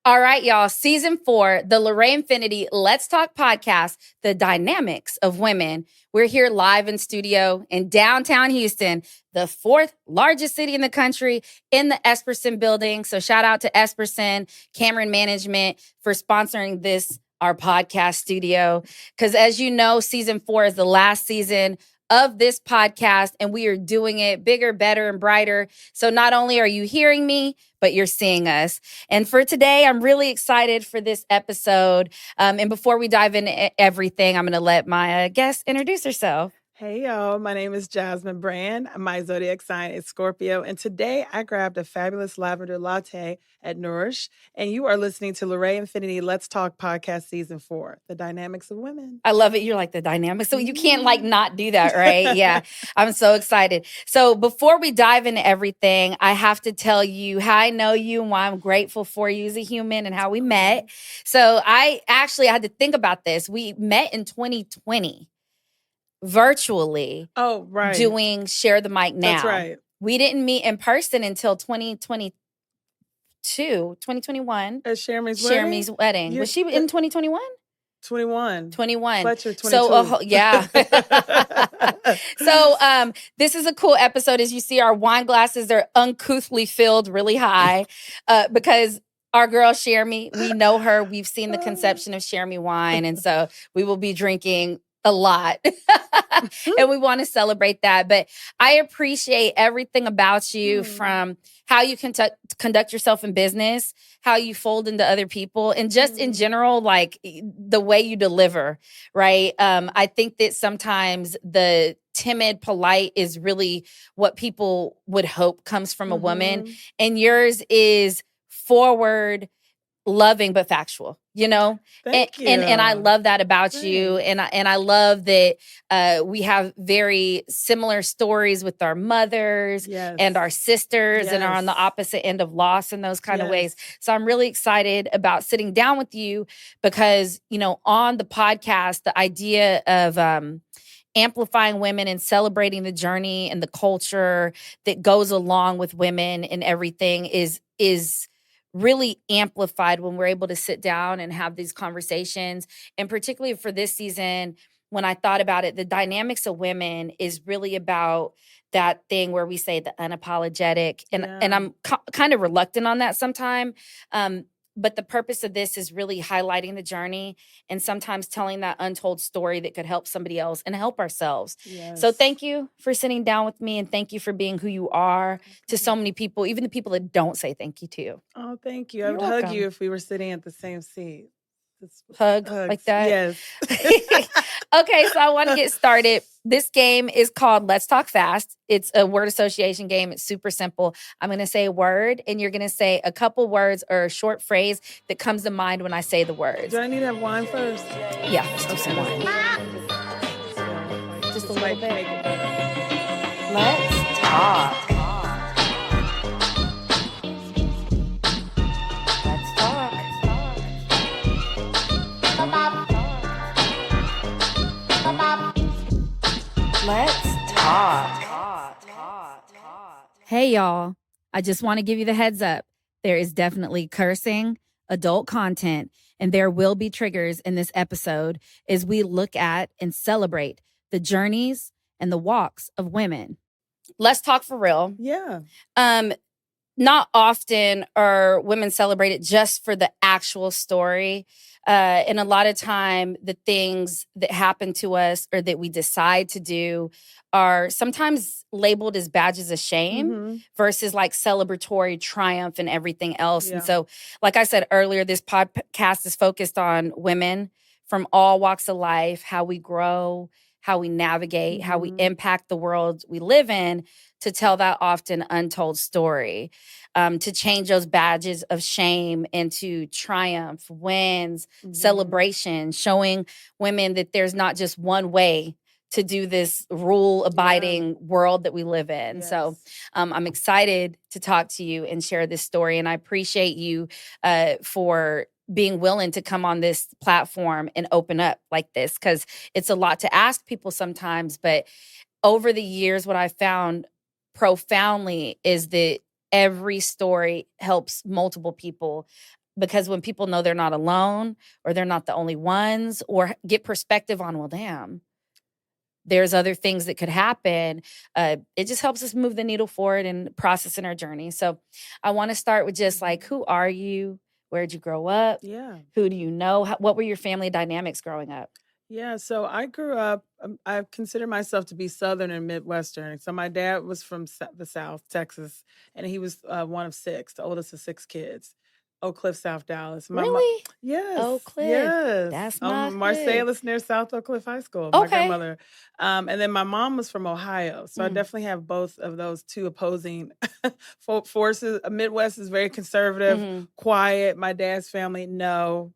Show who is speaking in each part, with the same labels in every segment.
Speaker 1: All right, y'all. Season 4, the LaRae Infinity Let's Talk podcast, the dynamics of women. We're here live in studio in downtown Houston, the 4th largest city in the country, in the Esperson building. So shout out to Esperson, Cameron Management for sponsoring this, our podcast studio. Because as you know, season 4 is the last season of this podcast, and we are doing it bigger, better, and brighter. So not only are you hearing me, but you're seeing us. And for today, I'm really excited for this episode. And before we dive into everything, I'm going to let my guest introduce herself.
Speaker 2: Hey, y'all. My name is Jasmin Brand. My zodiac sign is Scorpio. And today I grabbed a fabulous lavender latte at Nourish. And you are listening to LaRae Infinity Let's Talk podcast season 4, the dynamics of women.
Speaker 1: I love it. You're like the dynamics. So you can't not do that, right? Yeah. I'm so excited. So before we dive into everything, I have to tell you how I know you and why I'm grateful for you as a human and how we met. So I had to think about this. We met in 2020. Virtually doing Share the Mic Now.
Speaker 2: That's right.
Speaker 1: We didn't meet in person until 2021.
Speaker 2: At Shermie's
Speaker 1: wedding. Was she in 2021?
Speaker 2: 21.
Speaker 1: Fletcher,
Speaker 2: 22.
Speaker 1: So, yeah. So, this is a cool episode. As you see, our wine glasses are uncouthly filled really high because our girl, Shermie, we know her. We've seen the conception of Shermie wine. And so we will be drinking a lot. And we want to celebrate that. But I appreciate everything about you, from how you conduct yourself in business, how you fold into other people, and just in general, like the way you deliver, right? I think that sometimes the timid, polite is really what people would hope comes from a woman. And yours is forward, loving, but factual, you know?
Speaker 2: Thank you.
Speaker 1: And I love that about you. And I love that we have very similar stories with our mothers and our sisters and are on the opposite end of loss in those kind of ways. So I'm really excited about sitting down with you because, you know, on the podcast, the idea of amplifying women and celebrating the journey and the culture that goes along with women and everything is really amplified when we're able to sit down and have these conversations. And particularly for this season, when I thought about it, the dynamics of women is really about that thing where we say the unapologetic. And I'm kind of reluctant on that sometimes. But the purpose of this is really highlighting the journey and sometimes telling that untold story that could help somebody else and help ourselves. So thank you for sitting down with me, and thank you for being who you are to so many people, even the people that don't say thank you to you.
Speaker 2: Oh, thank you. I would hug you if we were sitting at the same seat.
Speaker 1: Hugs like that?
Speaker 2: Yes.
Speaker 1: Okay, so I want to get started. This game is called Let's Talk Fast. It's a word association game. It's super simple. I'm going to say a word, and you're going to say a couple words or a short phrase that comes to mind when I say the words.
Speaker 2: Do I need to have wine first?
Speaker 1: Yeah, let's do some wine. Just a little bit. Let's talk. Let's talk. Hey, y'all. I just want to give you the heads up. There is definitely cursing, adult content, and there will be triggers in this episode as we look at and celebrate the journeys and the walks of women. Let's talk for real.
Speaker 2: Yeah.
Speaker 1: Not often are women celebrated just for the actual story. And a lot of time, the things that happen to us or that we decide to do are sometimes labeled as badges of shame versus like celebratory triumph and everything else. And so, like I said earlier, this podcast is focused on women from all walks of life, how we grow, how we navigate, how we impact the world we live in, to tell that often untold story, to change those badges of shame into triumph, wins, celebration, showing women that there's not just one way to do this rule-abiding world that we live in. So I'm excited to talk to you and share this story. And I appreciate you for being willing to come on this platform and open up like this, because it's a lot to ask people sometimes. But over the years, what I found profoundly is that every story helps multiple people because when people know they're not alone or they're not the only ones, or get perspective on, well, damn, there's other things that could happen. It just helps us move the needle forward and process in our journey. So I want to start with just like, who are you? Where'd you grow up?
Speaker 2: Yeah.
Speaker 1: Who do you know? What were your family dynamics growing up?
Speaker 2: Yeah, so I grew up, I consider myself to be Southern and Midwestern. So my dad was from the South, Texas, and he was one of six, the oldest of six kids. Oak Cliff, South Dallas. My mom,
Speaker 1: Really?
Speaker 2: yes,
Speaker 1: Oak Cliff.
Speaker 2: yes.
Speaker 1: That's my hood.
Speaker 2: Marsalis near South Oak Cliff High School, my
Speaker 1: Okay.
Speaker 2: grandmother. And then my mom was from Ohio. So I
Speaker 1: Mm.
Speaker 2: definitely have both of those two opposing forces. Midwest is very conservative,
Speaker 1: Mhm.
Speaker 2: quiet. My dad's family, no.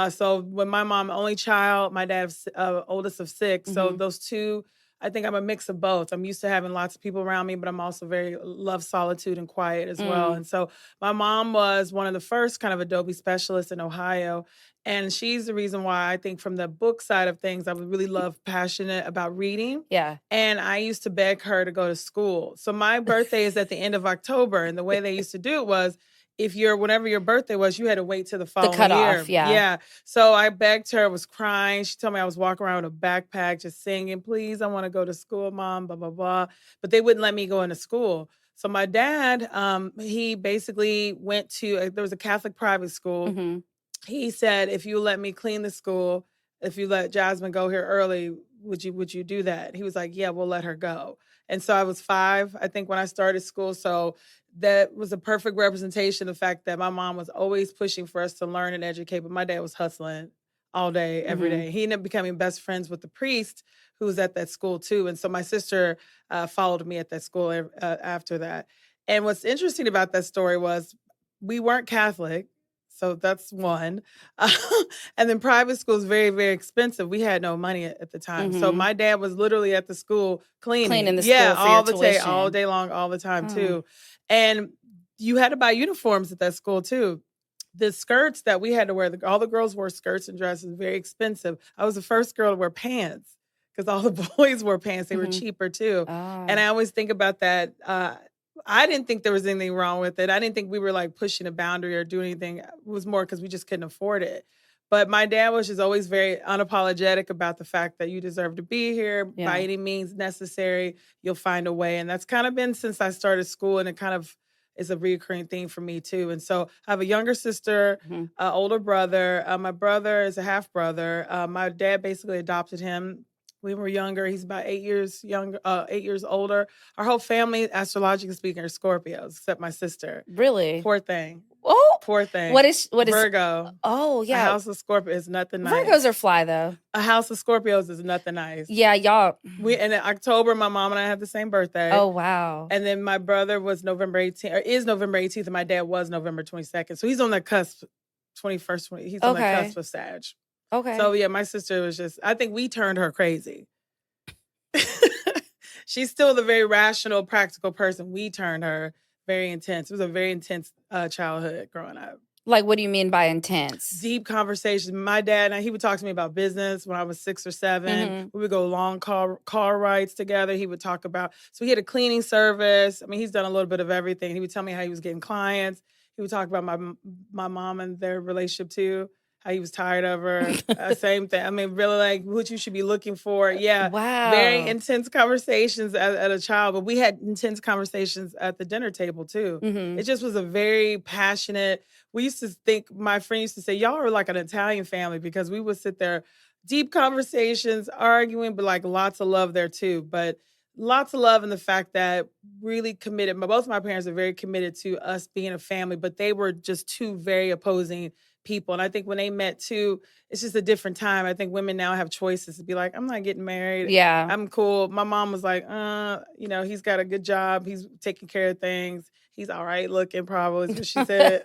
Speaker 2: So when my mom, only child, my dad's oldest of six. So
Speaker 1: Mhm.
Speaker 2: those two, I think I'm a mix of both. I'm used to having lots of people around me, but I'm also very love solitude and quiet as well.
Speaker 1: Mm.
Speaker 2: And so my mom was one of the first kind of Adobe specialists in Ohio. And she's the reason why I think from the book side of things, I would really love passionate about reading.
Speaker 1: Yeah.
Speaker 2: And I used to beg her to go to school. So my birthday is at the end of October. And the way they used to do it was whenever your birthday was, you had to wait till the
Speaker 1: The
Speaker 2: following year.
Speaker 1: cutoff. Yeah.
Speaker 2: Yeah. So I begged her, was crying. She told me I was walking around with a backpack, just singing, please, I want to go to school, mom, blah, blah, blah. But they wouldn't let me go into school. So my dad, he basically went to, there was a Catholic private school.
Speaker 1: Mm-hmm.
Speaker 2: He said, if you let me clean the school, if you let Jasmine go here early, would you do that? He was like, yeah, we'll let her go. And so I was 5, I think, when I started school. So that was a perfect representation of the fact that my mom was always pushing for us to learn and educate, but my dad was hustling all day, every
Speaker 1: Mm-hmm.
Speaker 2: day. He ended up becoming best friends with the priest who was at that school too. And so my sister followed me at that school after that. And what's interesting about that story was we weren't Catholic. So that's one. And then private school is very, very expensive. We had no money at the time. So
Speaker 1: Mm-hmm.
Speaker 2: my dad was literally at the school cleaning.
Speaker 1: Cleaning the
Speaker 2: Yeah,
Speaker 1: school for your
Speaker 2: all
Speaker 1: tuition.
Speaker 2: day long, all the time
Speaker 1: Hmm.
Speaker 2: too. And you had to buy uniforms at that school too. The skirts that we had to wear, all the girls wore skirts and dresses, very expensive. I was the first girl to wear pants because all the boys wore pants. They were
Speaker 1: Mhm.
Speaker 2: cheaper too.
Speaker 1: Ah.
Speaker 2: And I always think about that. I didn't think there was anything wrong with it. I didn't think we were like pushing a boundary or doing anything. It was more because we just couldn't afford it. But my dad was just always very unapologetic about the fact that you deserve to be here by
Speaker 1: Yeah.
Speaker 2: any means necessary. You'll find a way. And that's kind of been since I started school, and it kind of is a recurring theme for me too. And so I have a younger sister,
Speaker 1: Mhm.
Speaker 2: older brother. My brother is a half brother. My dad basically adopted him. We were younger. He's about 8 years younger, 8 years older. Our whole family, astrologically speaking, are Scorpios, except my sister.
Speaker 1: Really?
Speaker 2: Poor thing.
Speaker 1: Oh,
Speaker 2: Poor thing.
Speaker 1: what is
Speaker 2: Virgo?
Speaker 1: Oh,
Speaker 2: A
Speaker 1: yeah.
Speaker 2: house of Scorpio is nothing nice.
Speaker 1: Virgos are fly though.
Speaker 2: A house of Scorpios is nothing nice.
Speaker 1: Yeah, y'all.
Speaker 2: And in October, my mom and I have the same birthday.
Speaker 1: Oh, wow.
Speaker 2: And then my brother was November 18th, or is November 18th, and my dad was November 22nd. So he's on the cusp, 21st, he's on the
Speaker 1: Okay.
Speaker 2: cusp of Sag.
Speaker 1: Okay.
Speaker 2: So yeah, my sister was just, I think we turned her crazy. She's still the very rational, practical person. We turned her very intense. It was a very intense childhood growing up.
Speaker 1: Like, what do you mean by intense?
Speaker 2: Deep conversations. My dad, he would talk to me about business when I was 6 or 7.
Speaker 1: Mhm.
Speaker 2: We would go long car rides together. He would talk about, so he had a cleaning service. I mean, he's done a little bit of everything. He would tell me how he was getting clients. He would talk about my mom and their relationship too, how he was tired of her. Same thing. I mean, really like what you should be looking for. Yeah.
Speaker 1: Wow.
Speaker 2: Very intense conversations at a child, but we had intense conversations at the dinner table too.
Speaker 1: Mhm.
Speaker 2: It just was a very passionate, we used to think, my friend used to say, y'all are like an Italian family, because we would sit there, deep conversations, arguing, but like lots of love there too. But lots of love in the fact that really committed. Both of my parents are very committed to us being a family, but they were just two very opposing people. And I think when they met too, it's just a different time. I think women now have choices to be like, I'm not getting married.
Speaker 1: Yeah.
Speaker 2: I'm cool. My mom was like, he's got a good job. He's taking care of things. He's all right looking, probably, is what she said.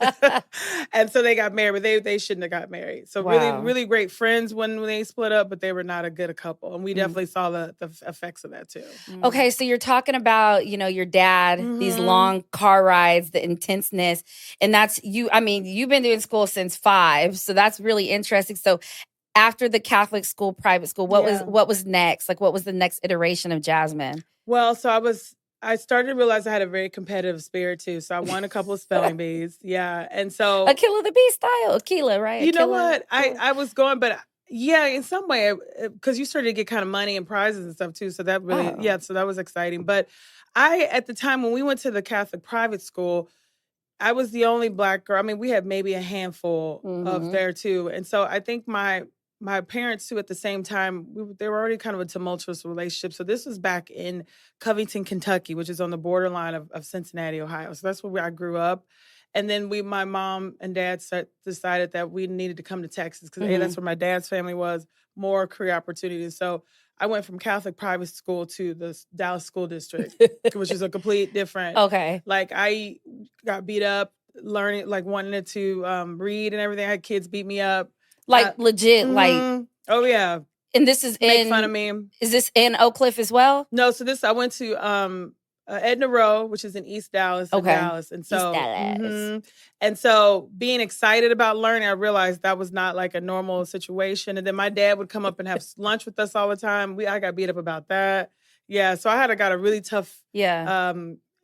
Speaker 2: And so they got married, but they shouldn't have got married. So really,
Speaker 1: Wow.
Speaker 2: really great friends when they split up, but they were not a good couple. And we definitely saw the effects of that too.
Speaker 1: Okay, so you're talking about, your dad, these
Speaker 2: Mhm.
Speaker 1: long car rides, the intenseness, and that's you. I mean, you've been doing school since 5, so that's really interesting. So after the Catholic school, private school, what
Speaker 2: Yeah.
Speaker 1: was next? Like, what was the next iteration of Jasmine?
Speaker 2: Well, so I was I started to realize I had a very competitive spirit too. So I won a couple of spelling bees. Yeah. And so
Speaker 1: Aquila the Bee style. Aquila, right?
Speaker 2: you know
Speaker 1: Aquila.
Speaker 2: what? I was going, but yeah, in some way, because you started to get kind of money and prizes and stuff too. So that really,
Speaker 1: Oh.
Speaker 2: yeah, so that was exciting. But I, at the time when we went to the Catholic private school, I was the only Black girl. I mean, we had maybe a handful of there too. And so I think my parents too, at the same time, they were already kind of a tumultuous relationship. So this was back in Covington, Kentucky, which is on the borderline of Cincinnati, Ohio. So that's where I grew up. And then my mom and dad decided that we needed to come to Texas because that's where my dad's family was, more career opportunities. So I went from Catholic private school to the Dallas School District, which is a complete different.
Speaker 1: Okay.
Speaker 2: Like I got beat up learning, like wanting to read and everything. I had kids beat me up.
Speaker 1: Like legit, like.
Speaker 2: Oh yeah.
Speaker 1: And this is
Speaker 2: Make fun of me.
Speaker 1: Is this in Oak Cliff as well?
Speaker 2: No, so I went to Edna Rowe, which is in East Dallas,
Speaker 1: Okay.
Speaker 2: Dallas. And so,
Speaker 1: East Dallas.
Speaker 2: And so being excited about learning, I realized that was not like a normal situation. And then my dad would come up and have lunch with us all the time. I got beat up about that. Yeah, so I got a really tough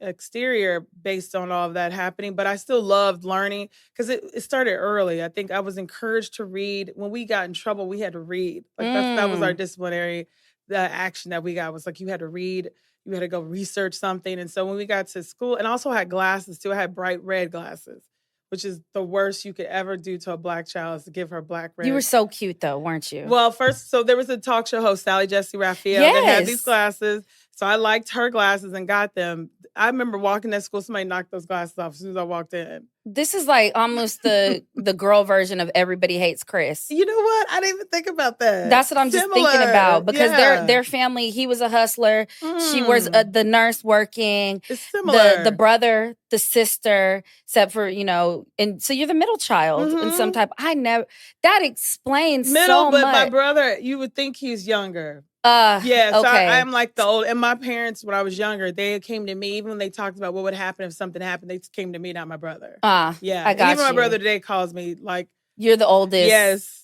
Speaker 2: exterior based on all of that happening, but I still loved learning because it started early. I think I was encouraged to read. When we got in trouble, we had to read. Like that was our disciplinary, the action that we got was like you had to read, you had to go research something. And so when we got to school, and also had glasses too, I had bright red glasses, which is the worst you could ever do to a Black child, is to give her black red.
Speaker 1: You were so cute though, weren't you?
Speaker 2: Well, first, so there was a talk show host, Sally Jesse Raphael, that had these glasses. So I liked her glasses and got them. I remember walking to school, somebody knocked those glasses off as soon as I walked in.
Speaker 1: This is like almost the girl version of Everybody Hates Chris.
Speaker 2: You know what? I didn't even think about that.
Speaker 1: That's what I'm just thinking about, because their family, he was a hustler. She was the nurse working.
Speaker 2: It's similar.
Speaker 1: The brother, the sister, except for, and so you're the middle child in some type. That explains so much.
Speaker 2: But my brother, you would think he's younger. So
Speaker 1: okay.
Speaker 2: I'm like the old, and my parents, when I was younger, they came to me, even when they talked about what would happen if something happened, they came to me, not my brother.
Speaker 1: I got
Speaker 2: and even my brother today calls me like,
Speaker 1: you're the oldest.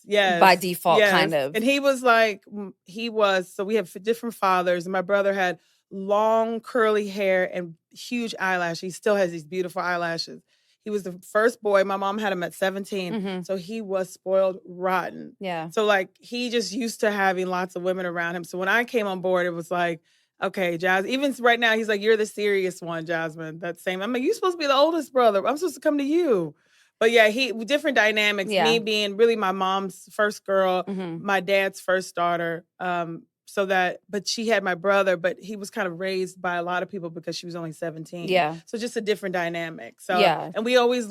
Speaker 2: Yes.
Speaker 1: By default, kind of.
Speaker 2: And he was like, so we have different fathers, and my brother had long curly hair and huge eyelashes. He still has these beautiful eyelashes. He was the first boy. My mom had him at 17. So he was spoiled rotten.
Speaker 1: Yeah.
Speaker 2: So like he just used to having lots of women around him. So when I came on board, it was like, okay, Jasmine, even right now, he's like, you're the serious one, Jasmine. That same. I'm like, you're supposed to be the oldest brother. I'm supposed to come to you. But yeah, different dynamics. Me being really my mom's first girl, my dad's first daughter. But she had my brother, but he was kind of raised by a lot of people because she was only 17.
Speaker 1: Yeah.
Speaker 2: So just a different dynamic. So, and we always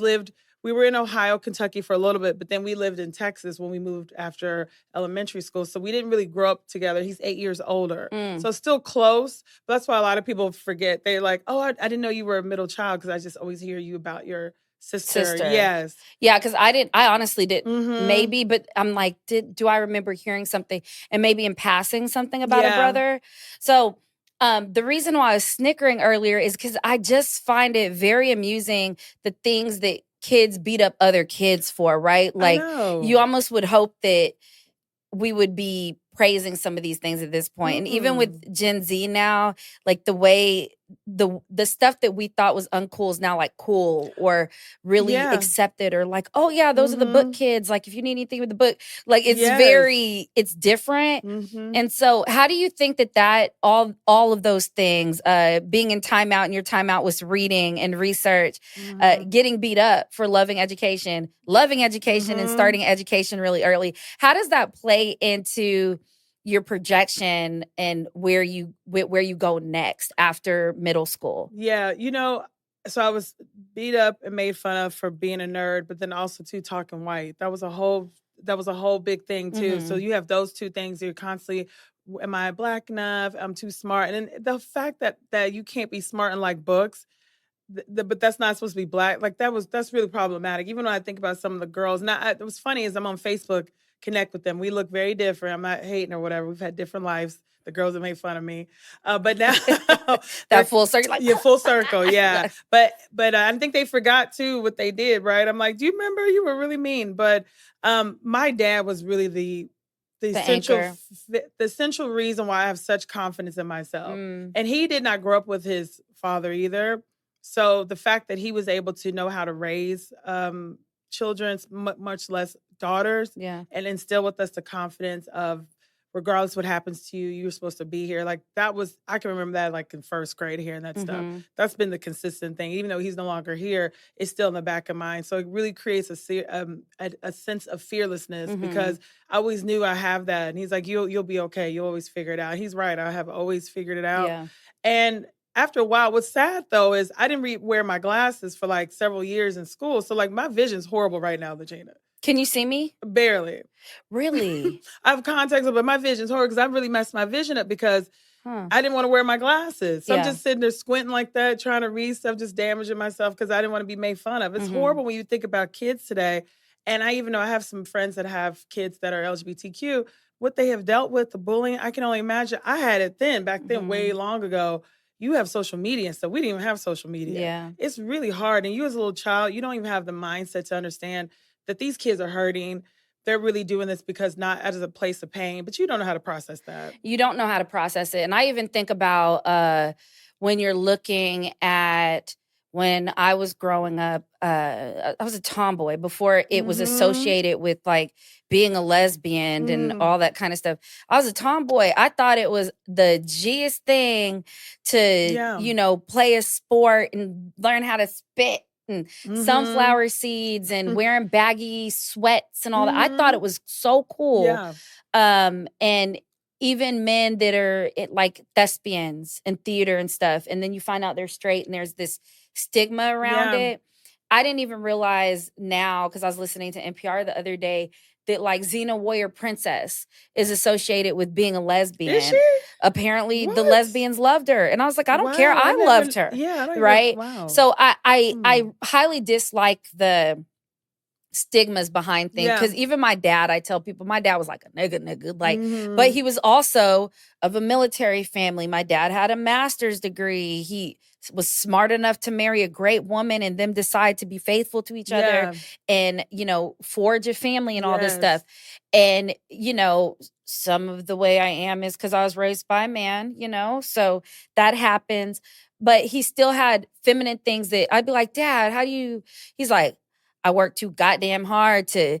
Speaker 2: we were in Ohio, Kentucky for a little bit, but then we lived in Texas when we moved after elementary school. So we didn't really grow up together. He's 8 years older. So still close. But that's why a lot of people forget. They're like, oh, I didn't know you were a middle child because I just always hear you about your sister. Yes.
Speaker 1: Yeah, because I honestly didn't, maybe, but I'm like, do I remember hearing something and maybe in passing something about a brother? So the reason why I was snickering earlier is because I just find it very amusing, the things that kids beat up other kids for, right? Like you almost would hope that we would be praising some of these things at this point. And even with Gen Z now, like the way the stuff that we thought was uncool is now like cool or really accepted, or like, oh yeah, those are the book kids. Like if you need anything with the book, like it's different. And so how do you think that all of those things, being in timeout, and your timeout was reading and research, getting beat up for loving education and starting education really early, how does that play into your projection and where you go next after middle school?
Speaker 2: Yeah, so I was beat up and made fun of for being a nerd, but then also too talking white. That was a whole big thing too. So you have those two things. You're constantly, am I Black enough? I'm too smart. And then the fact that you can't be smart and like books, but that's not supposed to be Black. Like that's really problematic. Even when I think about some of the girls. Now, it was funny is I'm on Facebook, connect with them. We look very different. I'm not hating or whatever. We've had different lives. The girls that made fun of me, but now
Speaker 1: that full circle, like,
Speaker 2: full circle, yeah. But I think they forgot too what they did, right? I'm like, do you remember? You were really mean. But my dad was really the central reason why I have such confidence in myself. And he did not grow up with his father either. So the fact that he was able to know how to raise children, much less daughters,
Speaker 1: Yeah.
Speaker 2: and instill with us the confidence of, regardless what happens to you, you're supposed to be here. Like that was, I can remember that like in first grade, hearing that stuff. That's been the consistent thing. Even though he's no longer here, it's still in the back of mind. So it really creates a sense of fearlessness because I always knew I have that. And he's like, you'll be okay. You'll always figure it out. He's right. I have always figured it out.
Speaker 1: Yeah.
Speaker 2: And after a while, what's sad though is I didn't wear my glasses for like several years in school. So like my vision's horrible right now, LaGina.
Speaker 1: Can you see me?
Speaker 2: Barely.
Speaker 1: Really?
Speaker 2: I have contacts, but my vision's horrible because I really messed my vision up because I didn't want to wear my glasses. So I'm just sitting there squinting like that, trying to read stuff, just damaging myself because I didn't want to be made fun of. It's horrible when you think about kids today. And I even know I have some friends that have kids that are LGBTQ, what they have dealt with, the bullying, I can only imagine. I had it back then, way long ago. You have social media and stuff. We didn't even have social media.
Speaker 1: Yeah.
Speaker 2: It's really hard. And you as a little child, you don't even have the mindset to understand that these kids are hurting. They're really doing this because not as a place of pain, but you don't know how to process that.
Speaker 1: You don't know how to process it. And I even think about when you're looking at when I was growing up, I was a tomboy before it was associated with like being a lesbian and all that kind of stuff. I was a tomboy. I thought it was the G'est thing to, you know, play a sport and learn how to spit and sunflower seeds and wearing baggy sweats and all that. I thought it was so cool.
Speaker 2: Yeah.
Speaker 1: And even men that are like thespians in theater and stuff, and then you find out they're straight and there's this stigma around it. I didn't even realize now, because I was listening to NPR the other day, that like Xena Warrior Princess is associated with being a lesbian.
Speaker 2: Is she?
Speaker 1: Apparently the lesbians loved her. And I was like, I don't care. I loved her.
Speaker 2: Yeah.
Speaker 1: Right?
Speaker 2: Wow.
Speaker 1: So I highly dislike the stigmas behind things. Because even my dad, I tell people, my dad was like a nigga. Like, but he was also of a military family. My dad had a master's degree. He was smart enough to marry a great woman and them decide to be faithful to each other and, you know, forge a family and all this stuff. And, you know, some of the way I am is because I was raised by a man, you know, so that happens. But he still had feminine things that I'd be like, Dad, how do you, he's like, I work too goddamn hard to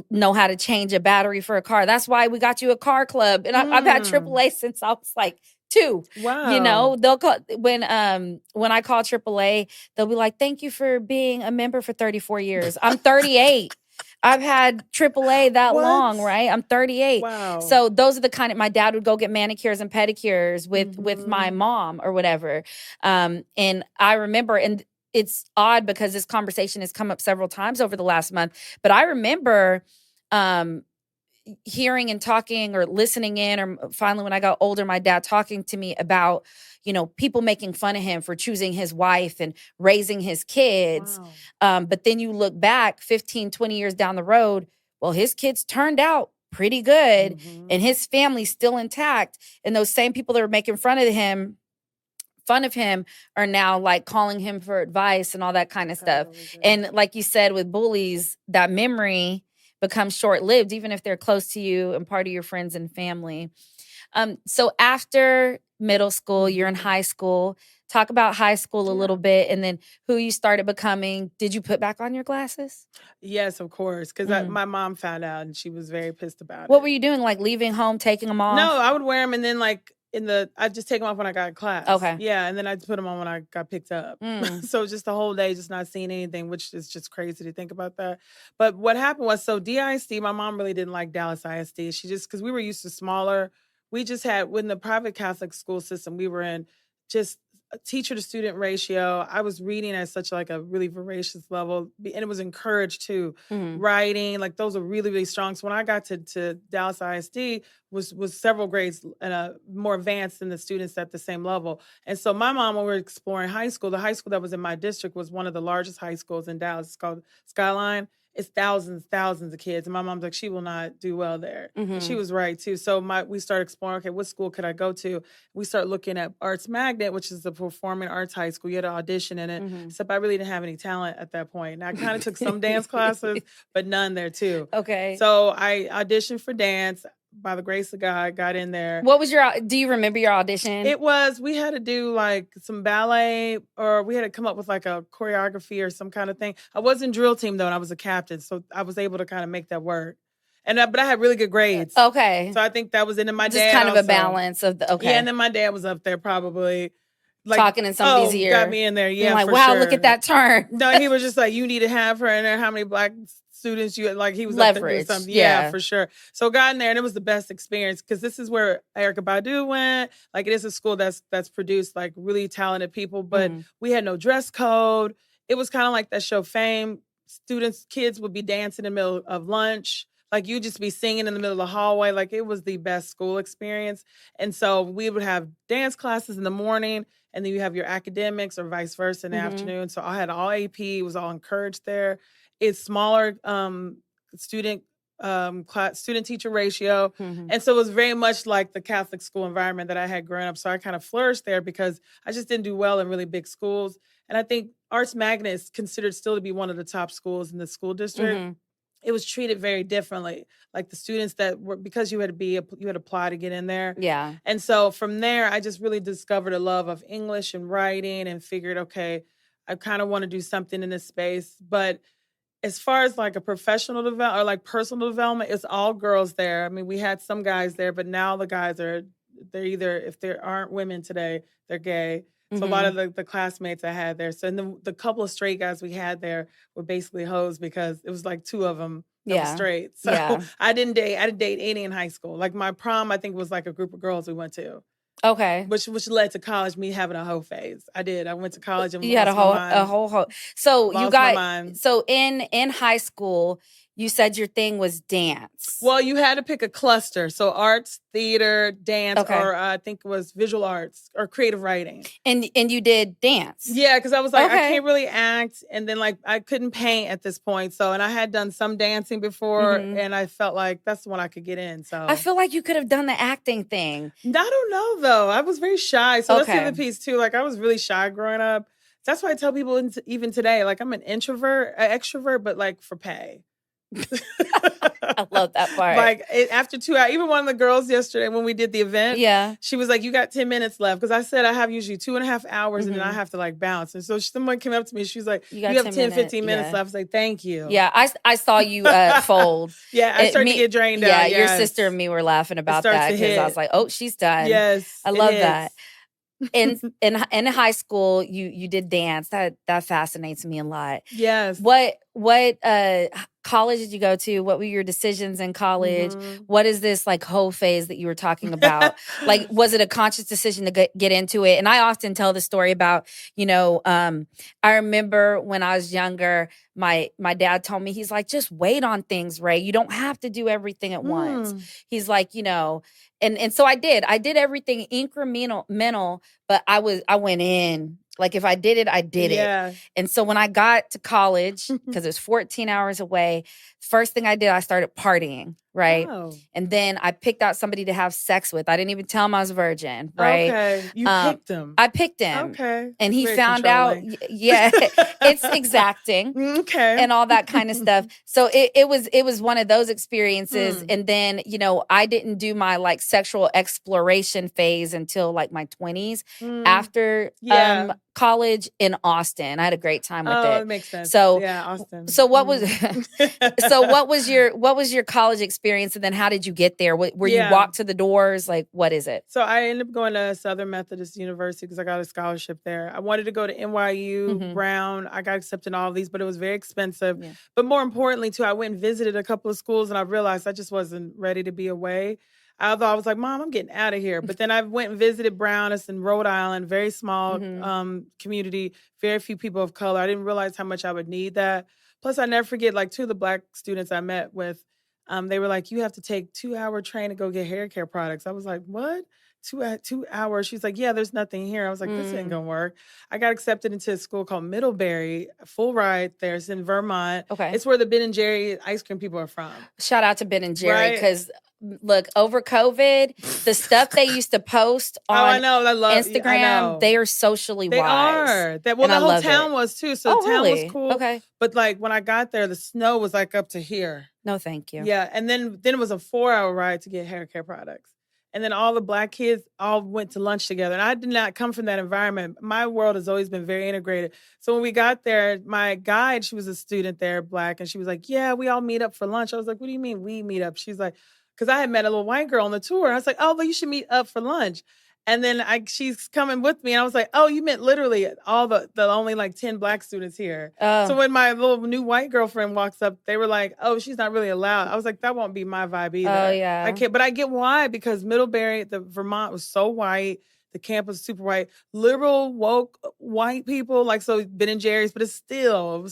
Speaker 1: know how to change a battery for a car. That's why we got you a car club. And I've had AAA since I was like 2.
Speaker 2: Wow.
Speaker 1: You know, they'll call when I call AAA, they'll be like, thank you for being a member for 34 years. I'm 38. I've had AAA that long, right? I'm 38.
Speaker 2: Wow.
Speaker 1: So those are the kind of, my dad would go get manicures and pedicures with my mom or whatever. And I remember, and it's odd because this conversation has come up several times over the last month, but I remember hearing and talking or listening in, or finally when I got older, my dad talking to me about, you know, people making fun of him for choosing his wife and raising his kids.
Speaker 2: Wow.
Speaker 1: But then you look back 15, 20 years down the road, well, his kids turned out pretty good and his family's still intact. And those same people that were making fun of him are now like calling him for advice and all that kind of stuff. And like you said, with bullies, that memory becomes short-lived, even if they're close to you and part of your friends and family. So after middle school, you're in high school. Talk about high school a little bit, and then who you started becoming. Did you put back on your glasses?
Speaker 2: Yes, of course, because my mom found out and she was very pissed about it.
Speaker 1: What were you doing? Like leaving home, taking them off?
Speaker 2: No, I would wear them and then like I'd just take them off when I got in class.
Speaker 1: Okay.
Speaker 2: Yeah, and then I'd put them on when I got picked up. So just the whole day, just not seeing anything, which is just crazy to think about that. But what happened was, so DISD, my mom really didn't like Dallas ISD. She just, because we were used to smaller, we just had, when the private Catholic school system we were in, just a teacher to student ratio. I was reading at such like a really voracious level, and it was encouraged too. Writing, like those are really, really strong. So when I got to Dallas ISD, was several grades more advanced than the students at the same level. And so my mom, when we were exploring high school, the high school that was in my district was one of the largest high schools in Dallas. It's called Skyline. It's thousands of kids. And my mom's like, she will not do well there. And she was right too. So we started exploring, okay, what school could I go to? We started looking at Arts Magnet, which is the performing arts high school. You had an audition in it. Except I really didn't have any talent at that point. And I kind of took some dance classes, but none there too.
Speaker 1: Okay.
Speaker 2: So I auditioned for dance. by the grace of God, got in there.
Speaker 1: What was do you remember your audition?
Speaker 2: We had to do like some ballet, or we had to come up with like a choreography or some kind of thing. I was in drill team though, and I was a captain. So I was able to kind of make that work. But I had really good grades.
Speaker 1: Okay.
Speaker 2: So I think that was in my
Speaker 1: just
Speaker 2: dad.
Speaker 1: Just kind
Speaker 2: also,
Speaker 1: of a balance of okay.
Speaker 2: Yeah, and then my dad was up there probably. Like,
Speaker 1: talking in somebody's ear.
Speaker 2: Got me in there. Yeah,
Speaker 1: like,
Speaker 2: for
Speaker 1: wow,
Speaker 2: sure.
Speaker 1: Look at that turn.
Speaker 2: No, he was just like, you need to have her in there. How many Black students you like? He was
Speaker 1: leverage.
Speaker 2: Up there doing something. Yeah, for sure. So got in there, and it was the best experience because this is where Erykah Badu went. Like, it is a school that's produced like really talented people, but we had no dress code. It was kind of like that show Fame. Kids would be dancing in the middle of lunch. Like, you just be singing in the middle of the hallway. Like, it was the best school experience. And so we would have dance classes in the morning, and then you have your academics or vice versa in the afternoon. So I had all AP, it was all encouraged there. It's smaller student teacher ratio. And so it was very much like the Catholic school environment that I had grown up. So I kind of flourished there because I just didn't do well in really big schools. And I think Arts Magnet is considered still to be one of the top schools in the school district. It was treated very differently. Like the students that were, because you had to apply to get in there.
Speaker 1: Yeah.
Speaker 2: And so from there, I just really discovered a love of English and writing and figured, okay, I kind of want to do something in this space. But as far as like a professional development or like personal development, it's all girls there. I mean, we had some guys there, but now the guys they're either, if there aren't women today, they're gay. So a lot of the classmates I had there. So and the couple of straight guys we had there were basically hoes because it was like two of them that were straight. So I didn't date any in high school. Like my prom, I think was like a group of girls we went to.
Speaker 1: Okay.
Speaker 2: Which led to college, me having a hoe phase. I did. I went to college and
Speaker 1: you had a whole hoe. So you got so in high school, you said your thing was dance.
Speaker 2: Well, you had to pick a cluster. So arts, theater, dance, or I think it was visual arts or creative writing.
Speaker 1: And you did dance?
Speaker 2: Yeah, because I was like, I can't really act. And then like I couldn't paint at this point. So, and I had done some dancing before and I felt like that's the one I could get in. So
Speaker 1: I feel like you could have done the acting thing.
Speaker 2: I don't know though. I was very shy. So that's the other piece too. Like I was really shy growing up. That's why I tell people even today, like I'm an extrovert, but like for pay.
Speaker 1: I love that part.
Speaker 2: Like after 2 hours, even one of the girls yesterday when we did the event, she was like, "You got 10 minutes left," because I said I have usually 2.5 hours and then I have to like bounce. And so someone came up to me, she was like, "You have 10, 15 minutes left." I was like, "Thank you."
Speaker 1: Yeah, I saw you fold.
Speaker 2: I started to get drained out.
Speaker 1: Yeah, your sister and me were laughing about that because I was like, "Oh, she's done."
Speaker 2: Yes,
Speaker 1: I love that. In high school, you did dance. That fascinates me a lot.
Speaker 2: Yes.
Speaker 1: What college did you go to? What were your decisions in college? What is this like whole phase that you were talking about? Like, was it a conscious decision to get into it? And I often tell the story about, I remember when I was younger, my dad told me, he's like, just wait on things, Rae. You don't have to do everything at once. He's like, and so I did everything incremental, but I went in. Like if I did it, I did it. And so when I got to college, because it was 14 hours away, first thing I did, I started partying, right? Oh. And then I picked out somebody to have sex with. I didn't even tell him I was a virgin, right?
Speaker 2: Okay, you picked him.
Speaker 1: I picked him.
Speaker 2: Okay.
Speaker 1: And he found out, it's exacting.
Speaker 2: Okay.
Speaker 1: And all that kind of stuff. So it was one of those experiences. And then, I didn't do my like sexual exploration phase until like my 20s after college in Austin. I had a great time with it.
Speaker 2: Oh, it makes sense.
Speaker 1: So
Speaker 2: Austin.
Speaker 1: So what was what was your college experience, and then how did you get there? Were you walked to the doors? Like, what is it?
Speaker 2: So I ended up going to Southern Methodist University because I got a scholarship there. I wanted to go to NYU, Brown. I got accepted in all of these, but it was very expensive. Yeah. But more importantly, too, I went and visited a couple of schools, and I realized I just wasn't ready to be away. Although I was like, Mom, I'm getting out of here. But then I went and visited Brown. It's in Rhode Island, very small community, very few people of color. I didn't realize how much I would need that. Plus, I never forget, like, two of the Black students I met with, they were like, you have to take 2-hour train to go get hair care products. I was like, what? 2 hours? She's like, yeah, there's nothing here. I was like, this ain't gonna work. I got accepted into a school called Middlebury, full ride there. It's in Vermont.
Speaker 1: Okay.
Speaker 2: It's where the Ben and Jerry ice cream people are from.
Speaker 1: Shout out to Ben and Jerry, because look, over COVID, the stuff they used to post on
Speaker 2: I know. I love
Speaker 1: Instagram, they are socially
Speaker 2: They
Speaker 1: wise.
Speaker 2: are. The
Speaker 1: and I
Speaker 2: whole
Speaker 1: love
Speaker 2: town
Speaker 1: it.
Speaker 2: was too. So the town was
Speaker 1: Really?
Speaker 2: cool.
Speaker 1: Okay.
Speaker 2: But like when I got there, the snow was like up to here.
Speaker 1: No, thank you.
Speaker 2: Yeah. And then it was a 4-hour ride to get hair care products. And then all the Black kids all went to lunch together. And I did not come from that environment. My world has always been very integrated. So when we got there, my guide, she was a student there, Black, and she was like, yeah, we all meet up for lunch. I was like, what do you mean we meet up? She's like, because I had met a little white girl on the tour. I was like, oh, well, you should meet up for lunch. And then she's coming with me, and I was like, oh, you meant literally all the only like 10 Black students here. So when my little new white girlfriend walks up, they were like, oh, she's not really allowed. I was like, that won't be my vibe either.
Speaker 1: Oh, yeah.
Speaker 2: I can't, but I get why, because Middlebury, Vermont was so white. The campus was super white, liberal, woke, white people, like, so Ben and Jerry's, but it's still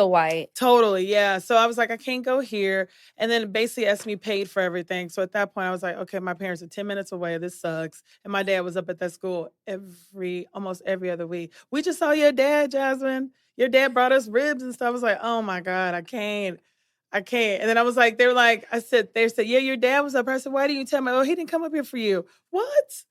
Speaker 1: white.
Speaker 2: Totally, yeah. So I was like, I can't go here. And then basically SME paid for everything. So at that point, I was like, okay, my parents are 10 minutes away. This sucks. And my dad was up at that school almost every other week. We just saw your dad, Jasmine. Your dad brought us ribs and stuff. I was like, oh my God, I can't. And then I was like, they said, yeah, your dad was up. I said, why didn't you tell me? Oh, he didn't come up here for you. What?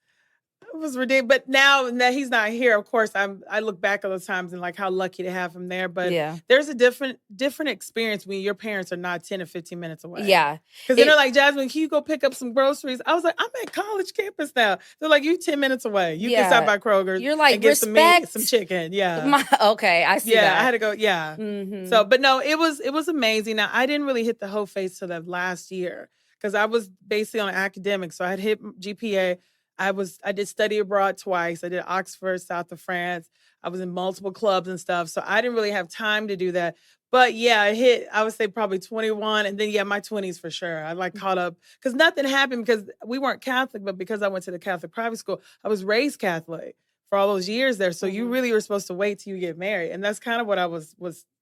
Speaker 2: It was ridiculous. But now that he's not here, of course, I look back at those times and like how lucky to have him there. But there's a different experience when your parents are not 10 or 15 minutes away.
Speaker 1: Yeah.
Speaker 2: Because then they're like, Jasmine, can you go pick up some groceries? I was like, I'm at college campus now. They're like, you 10 minutes away. You can stop by Kroger's.
Speaker 1: You're like,
Speaker 2: and get
Speaker 1: respect.
Speaker 2: some meat, some chicken. Yeah.
Speaker 1: Okay, I see that.
Speaker 2: Yeah, I had to go. Yeah. Mm-hmm. So, but no, it was amazing. Now, I didn't really hit the whole face till the last year because I was basically on academic. So I had hit GPA. I did study abroad twice. I did Oxford, south of France. I was in multiple clubs and stuff. So I didn't really have time to do that. But yeah, I hit, I would say probably 21. And then, my 20s for sure. I like caught up because nothing happened because we weren't Catholic, but because I went to the Catholic private school, I was raised Catholic for all those years there. So you really were supposed to wait till you get married. And that's kind of what I was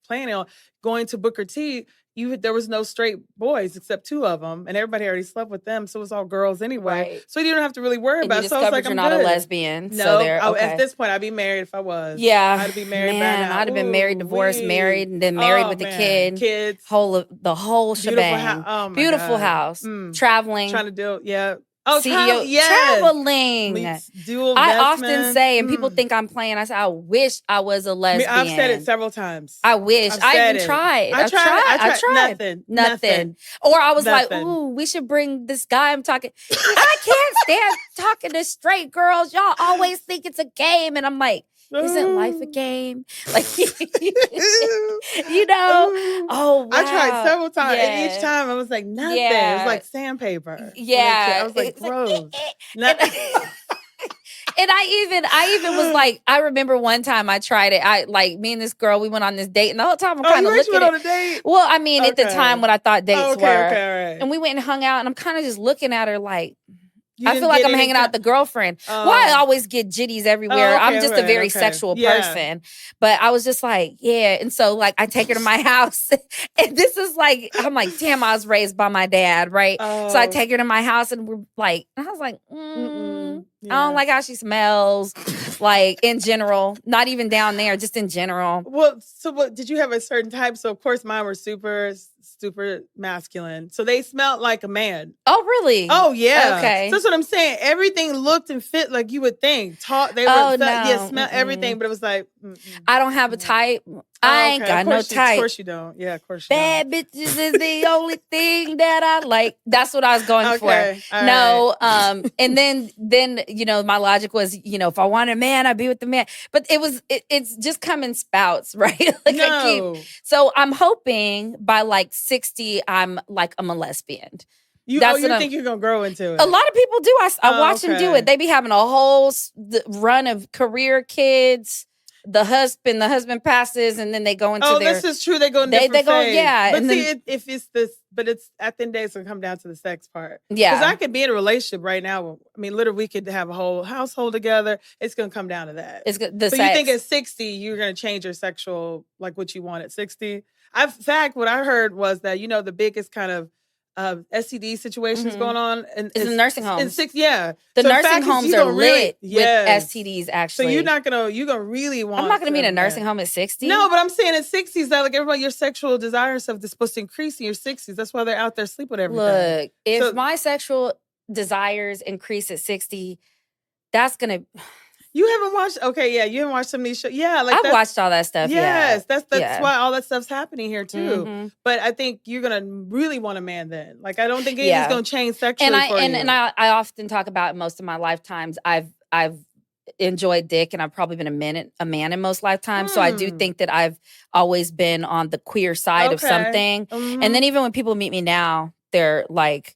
Speaker 2: planning on. Going to Booker T, there was no straight boys except 2 of them, and everybody already slept with them, so it was all girls anyway. Right. So you don't have to really worry about it. So I was like,
Speaker 1: you're not a lesbian.
Speaker 2: No,
Speaker 1: so
Speaker 2: at this point, I'd be married if I was.
Speaker 1: Yeah,
Speaker 2: I'd be married by now.
Speaker 1: I'd have been married, divorced, married, and then married with a kid.
Speaker 2: Kids.
Speaker 1: The whole shebang. Beautiful house. Traveling.
Speaker 2: Trying to do,
Speaker 1: Oh, traveling.
Speaker 2: Dual
Speaker 1: I often say, and people think I'm playing, I say, I wish I was a lesbian.
Speaker 2: I've said it several times.
Speaker 1: I wish. I even tried. I tried. Nothing. Or I was like, ooh, we should bring this guy I'm talking. I can't stand talking to straight girls. Y'all always think it's a game. And I'm like, isn't life a game? Like, oh, wow.
Speaker 2: I tried several times. Yeah. And each time I was like, nothing. Yeah. It was like sandpaper.
Speaker 1: Yeah.
Speaker 2: I was like, gross.
Speaker 1: And I even was like, I remember one time I tried it. Me and this girl, we went on this date, and the whole time I'm kind of looking at
Speaker 2: on a date?
Speaker 1: Well, I mean, at the time what I thought dates were.
Speaker 2: Right.
Speaker 1: And we went and hung out, and I'm kind of just looking at her like, I feel like I'm hanging out with the girlfriend. Well, I always get jitties everywhere. I'm just a very sexual person. But I was just like, yeah. And so like I take her to my house. And this is like, I'm like, damn, I was raised by my dad, right? So I take her to my house and we're like, I was like, I don't like how she smells, like in general, not even down there, just in general.
Speaker 2: Well, so what, did you have a certain type? So of course mine were super masculine. So they smelled like a man.
Speaker 1: Oh, really?
Speaker 2: Oh, yeah.
Speaker 1: Okay.
Speaker 2: So that's what I'm saying. Everything looked and fit like you would think. Smell everything, but it was like,
Speaker 1: I don't have a type. I ain't got no type.
Speaker 2: Of course you don't. Yeah, of course you
Speaker 1: don't. Bad bitches is the only thing that I like. That's what I was going for.
Speaker 2: All
Speaker 1: no, right. And then my logic was, if I want a man, I'd be with the man. But it's just come in spouts, right? So I'm hoping by like 60, I'm a lesbian.
Speaker 2: You think you're gonna grow into it?
Speaker 1: A lot of people do. I watch them do it. They be having a whole run of career kids. The husband passes, and then they go into
Speaker 2: this is true. They go in different phase.
Speaker 1: Yeah.
Speaker 2: But if it's this, but it's at the end of the day, it's gonna come down to the sex part.
Speaker 1: Yeah.
Speaker 2: Because I could be in a relationship right now. I mean, literally, we could have a whole household together. It's gonna come down to that.
Speaker 1: So
Speaker 2: sex. You think at 60, you're gonna change your sexual, like what you want at 60? In fact, what I heard was that, the biggest kind of STD situations going on. And
Speaker 1: it's in nursing homes.
Speaker 2: Yeah.
Speaker 1: The
Speaker 2: So
Speaker 1: nursing homes are lit with STDs, actually.
Speaker 2: So you're gonna really want.
Speaker 1: I'm not gonna be in a nursing home at 60.
Speaker 2: No, but I'm saying at 60s, that like everybody, your sexual desire and stuff is supposed to increase in your 60s. That's why they're out there sleeping with everything.
Speaker 1: Look, if my sexual desires increase at 60, that's gonna.
Speaker 2: You haven't watched? Okay, yeah, you haven't watched some of these shows. Yeah, like
Speaker 1: I've watched all that stuff.
Speaker 2: Yes,
Speaker 1: yeah.
Speaker 2: that's why all that stuff's happening here too. But I think you're gonna really want a man then. Like I don't think anything's gonna change sexually for you.
Speaker 1: And I often talk about most of my lifetimes. I've enjoyed dick, and I've probably been a man in most lifetimes. So I do think that I've always been on the queer side of something. And then even when people meet me now, they're like,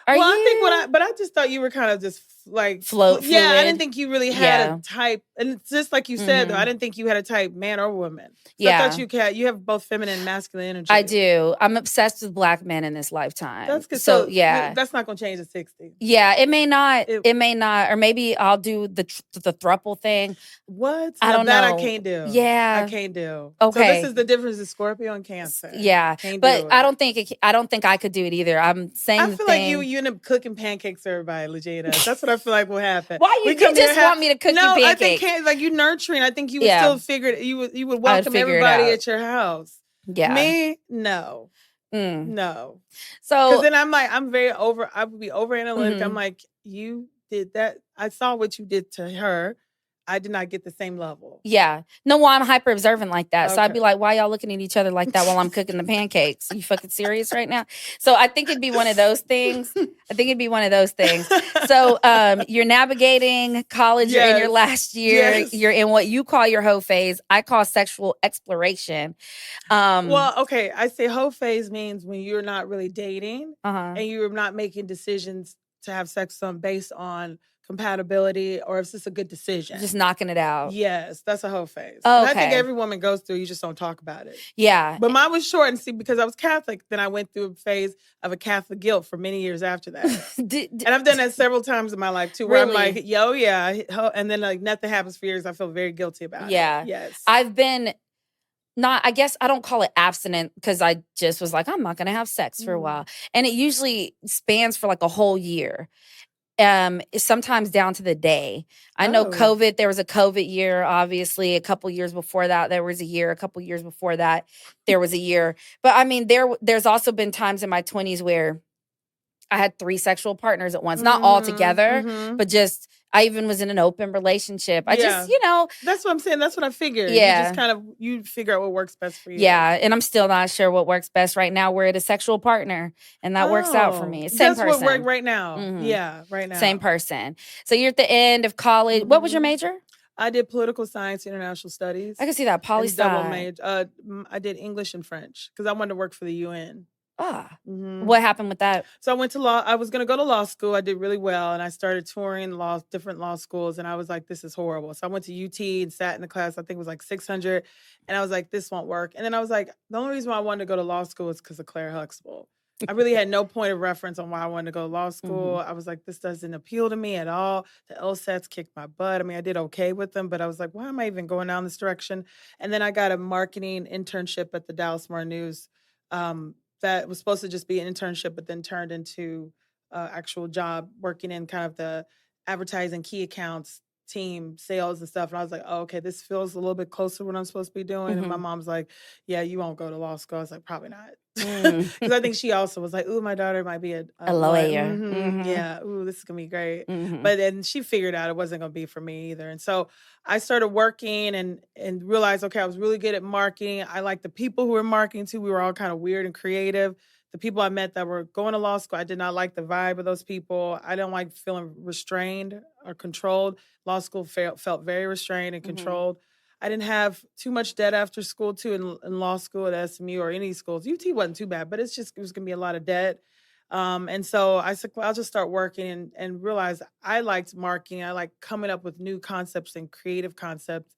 Speaker 2: I just thought you were kind of just like
Speaker 1: fluid.
Speaker 2: Yeah, I didn't think you really had a type. And it's just like you said, though, I didn't think you had a type, man or woman. So I thought you have both feminine and masculine energy.
Speaker 1: I do. I'm obsessed with Black men in this lifetime.
Speaker 2: That's good.
Speaker 1: So yeah,
Speaker 2: that's not going to change at 60.
Speaker 1: Yeah, it may not. It may not. Or maybe I'll do the throuple thing.
Speaker 2: What?
Speaker 1: I don't know.
Speaker 2: That I can't do.
Speaker 1: Yeah,
Speaker 2: I can't do.
Speaker 1: Okay.
Speaker 2: So this is the difference in Scorpio and Cancer.
Speaker 1: Yeah, but I don't think I could do it either. I'm saying
Speaker 2: I feel like you end up cooking pancakes for everybody, LaGina. That's what I feel like will happen.
Speaker 1: Why you just want me to cook you pancakes?
Speaker 2: No, I think like you nurturing. I think you would still figure it. You would welcome everybody at your house.
Speaker 1: Yeah.
Speaker 2: Me, no. No.
Speaker 1: So
Speaker 2: because then I'm like, I would be over analytic. I'm like, you did that. I saw what you did to her. I did not get the same level.
Speaker 1: Yeah. No, well, I'm hyper observant like that. Okay. So I'd be like, why y'all looking at each other like that while I'm cooking the pancakes? Are you fucking serious right now? So I think it'd be one of those things. So you're navigating college. You're in your last year. Yes. You're in what you call your hoe phase. I call sexual exploration.
Speaker 2: Well, okay. I say hoe phase means when you're not really dating and you're not making decisions to have sex with someone based on compatibility or if it's a good decision.
Speaker 1: Just knocking it out.
Speaker 2: Yes, that's a whole phase.
Speaker 1: Oh,
Speaker 2: okay. I think every woman goes through, you just don't talk about it.
Speaker 1: Yeah.
Speaker 2: But mine was short, and see, because I was Catholic, then I went through a phase of a Catholic guilt for many years after that. And I've done that several times in my life too, where I'm like, and then like nothing happens for years. I feel very guilty about it.
Speaker 1: Yeah.
Speaker 2: Yes.
Speaker 1: I've been I guess I don't call it abstinent because I just was like, I'm not going to have sex for a while. And it usually spans for like a whole year. Sometimes down to the day. I know COVID, there was a COVID year, obviously. A couple years before that, there was a year. A couple years before that, there was a year. But I mean, there's also been times in my 20s where I had 3 sexual partners at once. Not all together, but just, I even was in an open relationship. I just,
Speaker 2: That's what I'm saying. That's what I figured.
Speaker 1: Yeah.
Speaker 2: You just kind of, you figure out what works best for you.
Speaker 1: Yeah. And I'm still not sure what works best right now. We're at a sexual partner and that works out for me. Same person.
Speaker 2: That's what works right now. Yeah, right now.
Speaker 1: Same person. So you're at the end of college. What was your major?
Speaker 2: I did political science, international studies.
Speaker 1: I can see that. Poli-sci.
Speaker 2: Double major. I did English and French because I wanted to work for the UN.
Speaker 1: What happened with that?
Speaker 2: So I went to law. I was going to go to law school. I did really well. And I started touring different law schools. And I was like, this is horrible. So I went to UT and sat in the class. I think it was like 600. And I was like, this won't work. And then I was like, the only reason why I wanted to go to law school is because of Claire Huxtable. I really had no point of reference on why I wanted to go to law school. I was like, this doesn't appeal to me at all. The LSATs kicked my butt. I mean, I did okay with them, but I was like, why am I even going down this direction? And then I got a marketing internship at the Dallas Morning News. That was supposed to just be an internship, but then turned into actual job working in kind of the advertising key accounts team, sales and stuff. And I was like, oh, okay, this feels a little bit closer to what I'm supposed to be doing. And my mom's like, yeah, you won't go to law school. I was like, probably not. Because I think she also was like, ooh, my daughter might be a lawyer. Yeah, ooh, this is going to be great. But then she figured out it wasn't going to be for me either. And so I started working and realized, okay, I was really good at marketing. I liked the people who were marketing too. We were all kind of weird and creative. The people I met that were going to law school, I did not like the vibe of those people. I don't like feeling restrained or controlled. Law school felt very restrained and controlled. I didn't have too much debt after school too in law school at SMU or any schools. UT wasn't too bad, but it was going to be a lot of debt. And so I said, well, I'll just start working and realize I liked marketing. I like coming up with new concepts and creative concepts.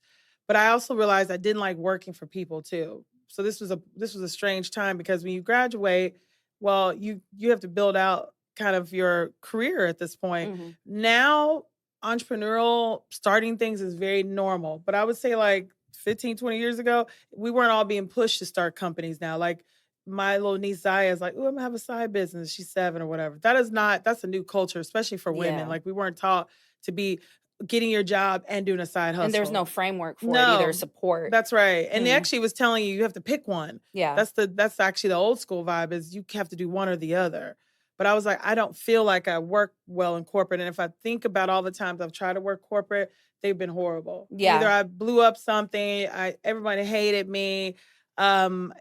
Speaker 2: But I also realized I didn't like working for people too. So this was a strange time because when you graduate, well, you have to build out kind of your career at this point. Now, entrepreneurial starting things is very normal. But I would say like 15, 20 years ago, we weren't all being pushed to start companies now. Like my little niece Zaya is like, "Ooh, I'm gonna have a side business." She's 7 or whatever. That's a new culture, especially for women.
Speaker 1: Yeah.
Speaker 2: Like we weren't taught to be getting your job and doing a side
Speaker 1: And there's
Speaker 2: hustle.
Speaker 1: no framework for it either,
Speaker 2: No,
Speaker 1: support.
Speaker 2: that's right. And they
Speaker 1: Mm,
Speaker 2: actually was telling you have to pick one.
Speaker 1: yeah.
Speaker 2: That's actually the old school vibe is you have to do one or the other. But I was like, I don't feel like I work well in corporate. And if I think about all the times I've tried to work corporate, they've been horrible. Either
Speaker 1: Yeah.
Speaker 2: I blew up something, everybody hated me,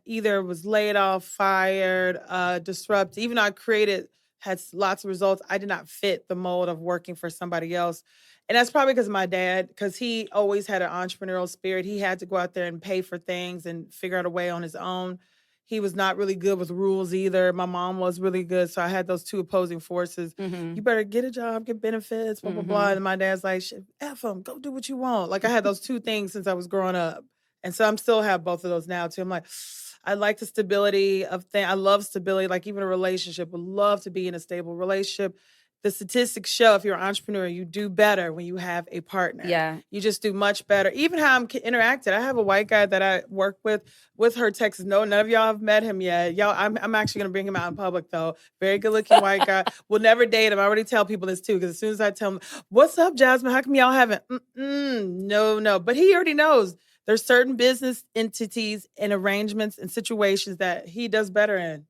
Speaker 2: either was laid off, fired, disrupted. Even though I created had lots of results, I did not fit the mold of working for somebody else. And that's probably because of my dad, because he always had an entrepreneurial spirit. He had to go out there and pay for things and figure out a way on his own. He was not really good with rules either. My mom was really good. So I had those two opposing forces. You
Speaker 1: Mhm.
Speaker 2: better get a job, get benefits, blah, blah, blah.
Speaker 1: Mhm.
Speaker 2: And my dad's like, "Shit, F him, go do what you want." Like I had those two things since I was growing up. And so I'm still have both of those now too. I'm like, I like the stability of things. I love stability. Like even a relationship, would love to be in a stable relationship. The statistics show if you're an entrepreneur, you do better when you have a partner.
Speaker 1: Yeah.
Speaker 2: You just do much better. Even how I'm interacted. I have a white guy that I work with her Texas. No, none of y'all have met him yet. Y'all, I'm actually gonna bring him out in public though. Very good looking white guy. We'll never date him. I already tell people this too, because as soon as I tell him, "What's up, Jasmine? How come y'all haven't?" No, no. But he already knows there's certain business entities and arrangements and situations that he does better in,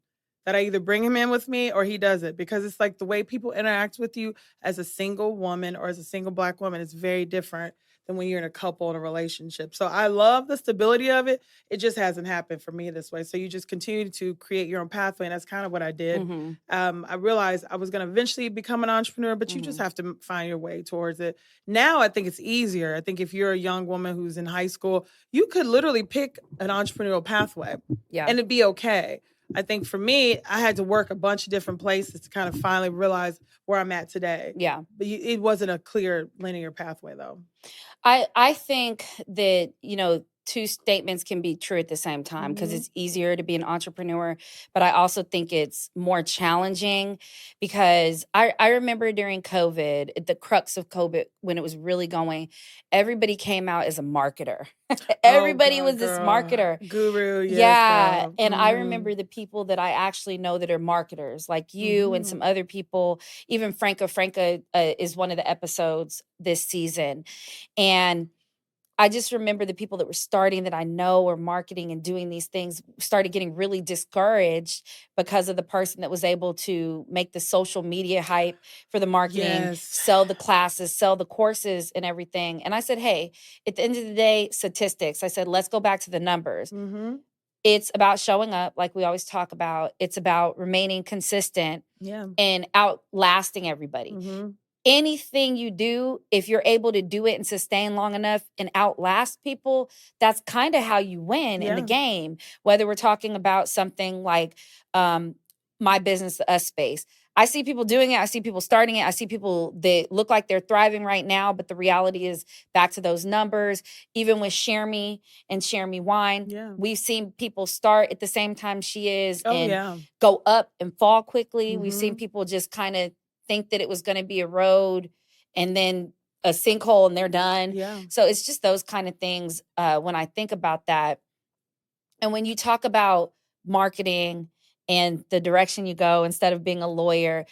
Speaker 2: that I either bring him in with me or he does it, because it's like the way people interact with you as a single woman or as a single Black woman is very different than when you're in a couple in a relationship. So I love the stability of it. It just hasn't happened for me this way. So you just continue to create your own pathway. And that's kind of what I did.
Speaker 1: Mhm.
Speaker 2: I realized I was going to eventually become an entrepreneur, but you just
Speaker 1: Mhm.
Speaker 2: have to find your way towards it. Now I think it's easier. I think if you're a young woman who's in high school, you could literally pick an entrepreneurial pathway
Speaker 1: Yeah.
Speaker 2: and it'd be okay. I think for me, I had to work a bunch of different places to kind of finally realize where I'm at today.
Speaker 1: Yeah.
Speaker 2: But it wasn't a clear linear pathway though.
Speaker 1: I think that, two statements can be true at the same time because
Speaker 2: Mhm.
Speaker 1: it's easier to be an entrepreneur, but I also think it's more challenging because I remember during COVID, at the crux of COVID, when it was really going, everybody came out as a marketer.
Speaker 2: Oh
Speaker 1: Everybody
Speaker 2: God,
Speaker 1: was this
Speaker 2: girl.
Speaker 1: marketer.
Speaker 2: Guru, yes,
Speaker 1: Yeah,
Speaker 2: girl.
Speaker 1: and I
Speaker 2: Mhm.
Speaker 1: remember the people that I actually know that are marketers, like you and some
Speaker 2: Mhm.
Speaker 1: other people. Even Franca is one of the episodes this season, and I just remember the people that were starting that I know were marketing and doing these things started getting really discouraged because of the person that was able to make the social media hype for the marketing,
Speaker 2: Yes.
Speaker 1: sell the classes, sell the courses and everything. And I said, hey, at the end of the day, statistics. I said, let's go back to the numbers.
Speaker 2: Mhm.
Speaker 1: It's about showing up, like we always talk about. It's about remaining consistent
Speaker 2: Yeah.
Speaker 1: and outlasting everybody.
Speaker 2: Mhm.
Speaker 1: Anything you do, if you're able to do it and sustain long enough and outlast people, that's kind of how you win in the
Speaker 2: Yeah.
Speaker 1: game. Whether we're talking about something like um, my business, the Us Space. I see people doing it. I see people starting it. I see people that look like they're thriving right now, but the reality is back to those numbers. Even with Share Me and Share Me Wine,
Speaker 2: Yeah.
Speaker 1: we've seen people start at the same time she is
Speaker 2: Oh
Speaker 1: and
Speaker 2: yeah.
Speaker 1: go up and fall quickly. We've seen
Speaker 2: Mhm.
Speaker 1: people just kind of think that it was going to be a road and then a sinkhole and they're done.
Speaker 2: Yeah.
Speaker 1: So it's just those kind of things when I think about that. And when you talk about marketing and the direction you go instead of being a lawyer,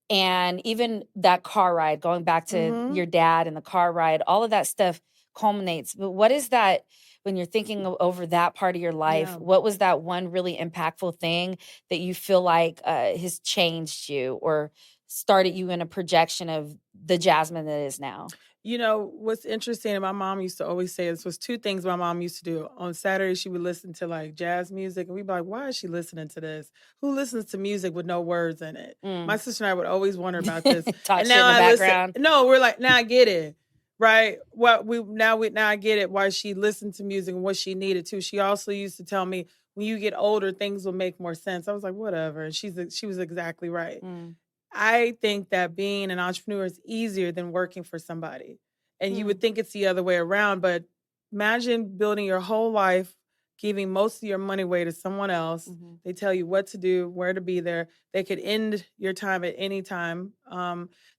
Speaker 1: and even that car ride, going back to
Speaker 2: Mhm.
Speaker 1: your dad and the car ride, all of that stuff culminates. But what is that when you're thinking over that part of your life?
Speaker 2: Yeah.
Speaker 1: What was that one really impactful thing that you feel like has changed you or started you in a projection of the Jasmine that is now?
Speaker 2: You know, what's interesting, and my mom used to always say this was two things my mom used to do. On Saturday, she would listen to like jazz music, and we'd be like, why is she listening to this? Who listens to music with no words in it? My
Speaker 1: Mm.
Speaker 2: sister and I would always wonder about this.
Speaker 1: Talk
Speaker 2: And
Speaker 1: shit
Speaker 2: now
Speaker 1: in the
Speaker 2: I listen.
Speaker 1: background.
Speaker 2: No, we're like, now I get it. Right. Now I get it why she listened to music and what she needed to. She also used to tell me when you get older, things will make more sense. I was like, whatever. And she was exactly right.
Speaker 1: Mm.
Speaker 2: I think that being an entrepreneur is easier than working for somebody. And you would
Speaker 1: Mm.
Speaker 2: think it's the other way around, but imagine building your whole life, giving most of your money away to someone else.
Speaker 1: Mhm.
Speaker 2: They tell you what to do, where to be there. They could end your time at any time.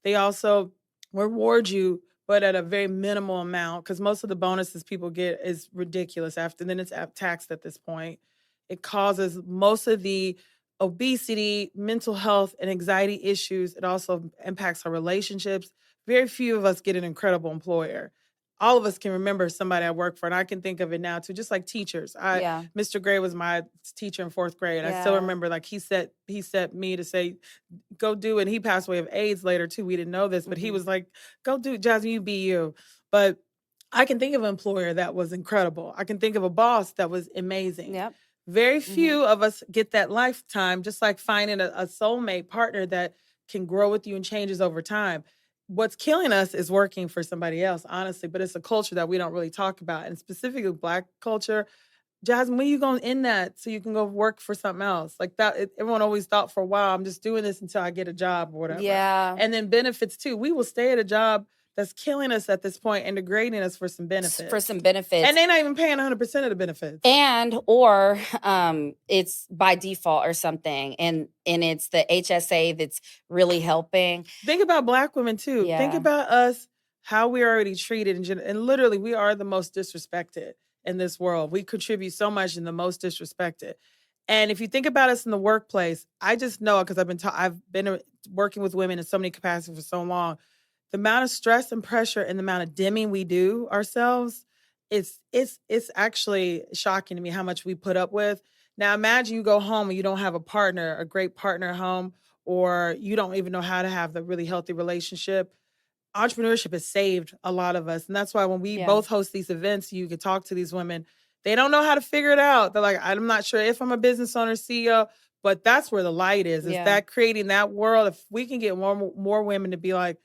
Speaker 2: They also reward you, but at a very minimal amount, because most of the bonuses people get is ridiculous. After then, it's taxed at this point. It causes most of the obesity, mental health, and anxiety issues. It also impacts our relationships. Very few of us get an incredible employer. All of us can remember somebody I worked for, and I can think of it now too. Just like teachers,
Speaker 1: Yeah.
Speaker 2: Mr. Gray was my teacher in fourth grade. I still
Speaker 1: Yeah.
Speaker 2: remember, like he set me to say, go do it. And he passed away of AIDS later too. We didn't know this, but he was like, go do it, Jasmine, you be you. But I can think of an employer that was incredible. I can think of a boss that was amazing.
Speaker 1: Yep.
Speaker 2: Very few of us get that lifetime, just like finding a soulmate partner that can grow with you and changes over time. What's killing us is working for somebody else, honestly, but it's a culture that we don't really talk about. And specifically Black culture, Jasmine, when are you going to end that so you can go work for something else? Like that, everyone always thought for a while, I'm just doing this until I get a job or whatever.
Speaker 1: Yeah.
Speaker 2: And then benefits too. We will stay at a job that's killing us at this point and degrading us for some benefits. And they're not even paying 100% of the benefits.
Speaker 1: And or it's by default or something. And it's the HSA that's really helping.
Speaker 2: Think about Black women too.
Speaker 1: Yeah.
Speaker 2: Think about us, how we're already treated. And literally, we are the most disrespected in this world. We contribute so much and the most disrespected. And if you think about us in the workplace, I just know because I've been working with women in so many capacities for so long. The amount of stress and pressure and the amount of dimming we do ourselves, it's actually shocking to me how much we put up with. Now imagine you go home and you don't have a partner, a great partner at home, or you don't even know how to have the really healthy relationship. Entrepreneurship has saved a lot of us. And that's why when we both host these events, you can talk to these women. They don't know how to figure it out. They're like, I'm not sure if I'm a business owner, CEO, but that's where the light is that creating that world. If we can get more women to be like,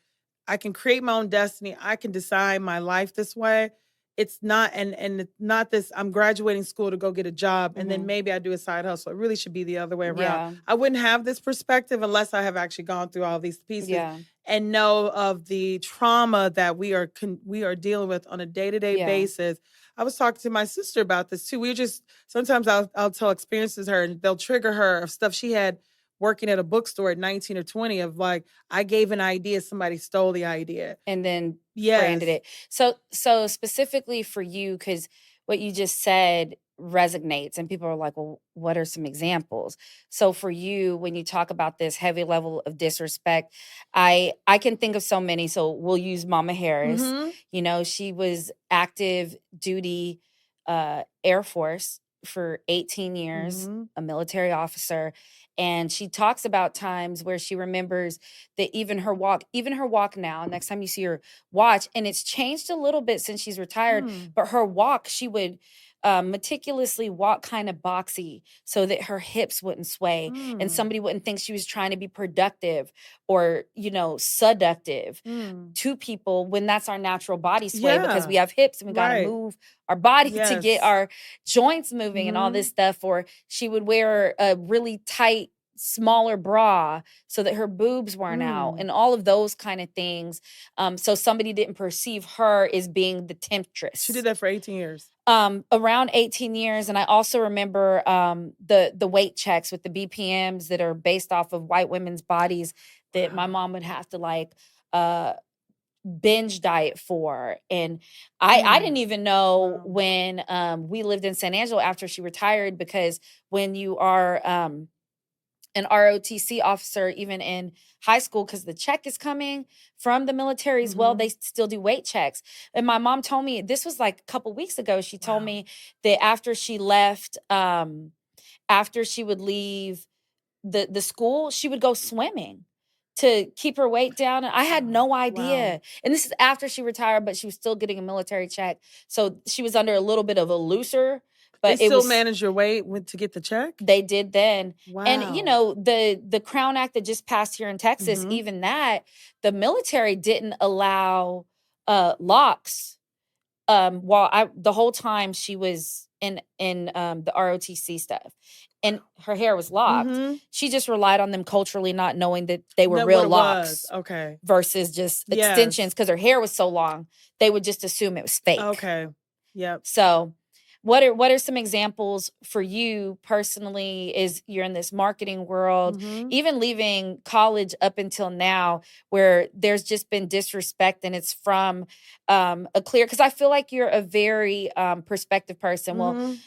Speaker 2: I can create my own destiny. I can design my life this way. It's not, and it's not this, I'm graduating school to go get a job and then maybe I do a side hustle. It really should be the other way around.
Speaker 1: Yeah.
Speaker 2: I wouldn't have this perspective unless I have actually gone through all these pieces and know of the trauma that we are dealing with on a day-to-day basis. I was talking to my sister about this too. Sometimes I'll tell experiences her and they'll trigger her of stuff she had working at a bookstore at 19 or 20 of like, I gave an idea, somebody stole the idea.
Speaker 1: And then branded it. So specifically for you, because what you just said resonates and people are like, well, what are some examples? So for you, when you talk about this heavy level of disrespect, I can think of so many. So we'll use Mama Harris. You know, she was active duty Air Force for 18 years, a military officer. And she talks about times where she remembers that even her walk now, next time you see her, watch, and it's changed a little bit since she's retired, but her walk, she would meticulously walk kind of boxy so that her hips wouldn't sway and somebody wouldn't think she was trying to be productive or, seductive to people when that's our natural body sway because we have hips and we got to move our body to get our joints moving and all this stuff. Or she would wear a really tight, smaller bra so that her boobs weren't out and all of those kind of things. So somebody didn't perceive her as being the temptress.
Speaker 2: She did that for 18 years.
Speaker 1: Around 18 years. And I also remember the weight checks with the BPMs that are based off of white women's bodies that my mom would have to binge diet for. And I didn't even know when we lived in San Angelo after she retired, because when you are an ROTC officer, even in high school, because the check is coming from the military as well, they still do weight checks. And my mom told me, this was like a couple weeks ago, she told me that after she left, after she would leave the school, she would go swimming to keep her weight down. And I had no idea. And this is after she retired, but she was still getting a military check. So she was under a little bit of a looser. But
Speaker 2: they still manage your weight to get the check?
Speaker 1: They did then. Wow. And, the Crown Act that just passed here in Texas, even that, the military didn't allow locks the whole time she was in the ROTC stuff. And her hair was locked. She just relied on them culturally, not knowing that they were real locks.
Speaker 2: Okay.
Speaker 1: Versus just extensions, because her hair was so long, they would just assume it was fake.
Speaker 2: Okay. Yep.
Speaker 1: So... what are some examples for you personally? Is you're in this marketing world,
Speaker 2: Mhm.
Speaker 1: even leaving college up until now, where there's just been disrespect, and it's from a clear, because I feel like you're a very perspective person. Well,
Speaker 2: Mhm.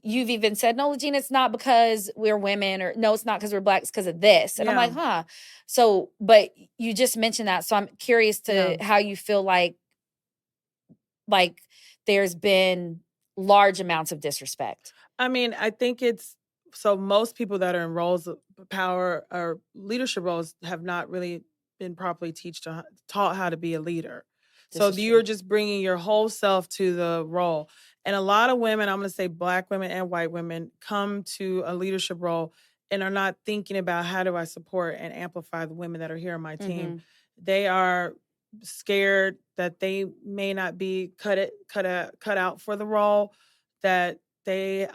Speaker 1: you've even said, no, LaGina, it's not because we're women, or no, it's not because we're Black, it's because of this. And I'm
Speaker 2: Yeah.
Speaker 1: like, huh. So, but you just mentioned that. So I'm curious
Speaker 2: Yeah.
Speaker 1: to how you feel like there's been large amounts of disrespect.
Speaker 2: I mean, I think it's so most people that are in roles of power or leadership roles have not really been properly taught how to be a leader.
Speaker 1: This
Speaker 2: So
Speaker 1: is
Speaker 2: you're
Speaker 1: true.
Speaker 2: just bringing your whole self to the role. And a lot of women, I'm going to say Black women and white women, come to a leadership role and are not thinking about how do I support and amplify the women that are here on my team.
Speaker 1: Mhm.
Speaker 2: They are scared that they may not be cut out for the role, that they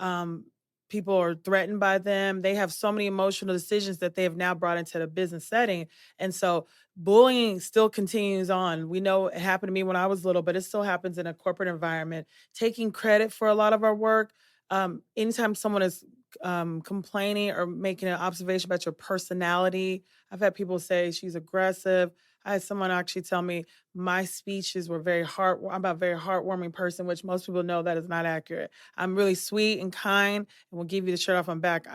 Speaker 2: people are threatened by them. They have so many emotional decisions that they have now brought into the business setting. And so bullying still continues on. We know it happened to me when I was little, but it still happens in a corporate environment. Taking credit for a lot of our work. Anytime someone is complaining or making an observation about your personality, I've had people say she's aggressive. I had someone actually tell me my speeches were I'm a very heartwarming person, which most people know that is not accurate. I'm really sweet and kind and will give you the shirt off my back.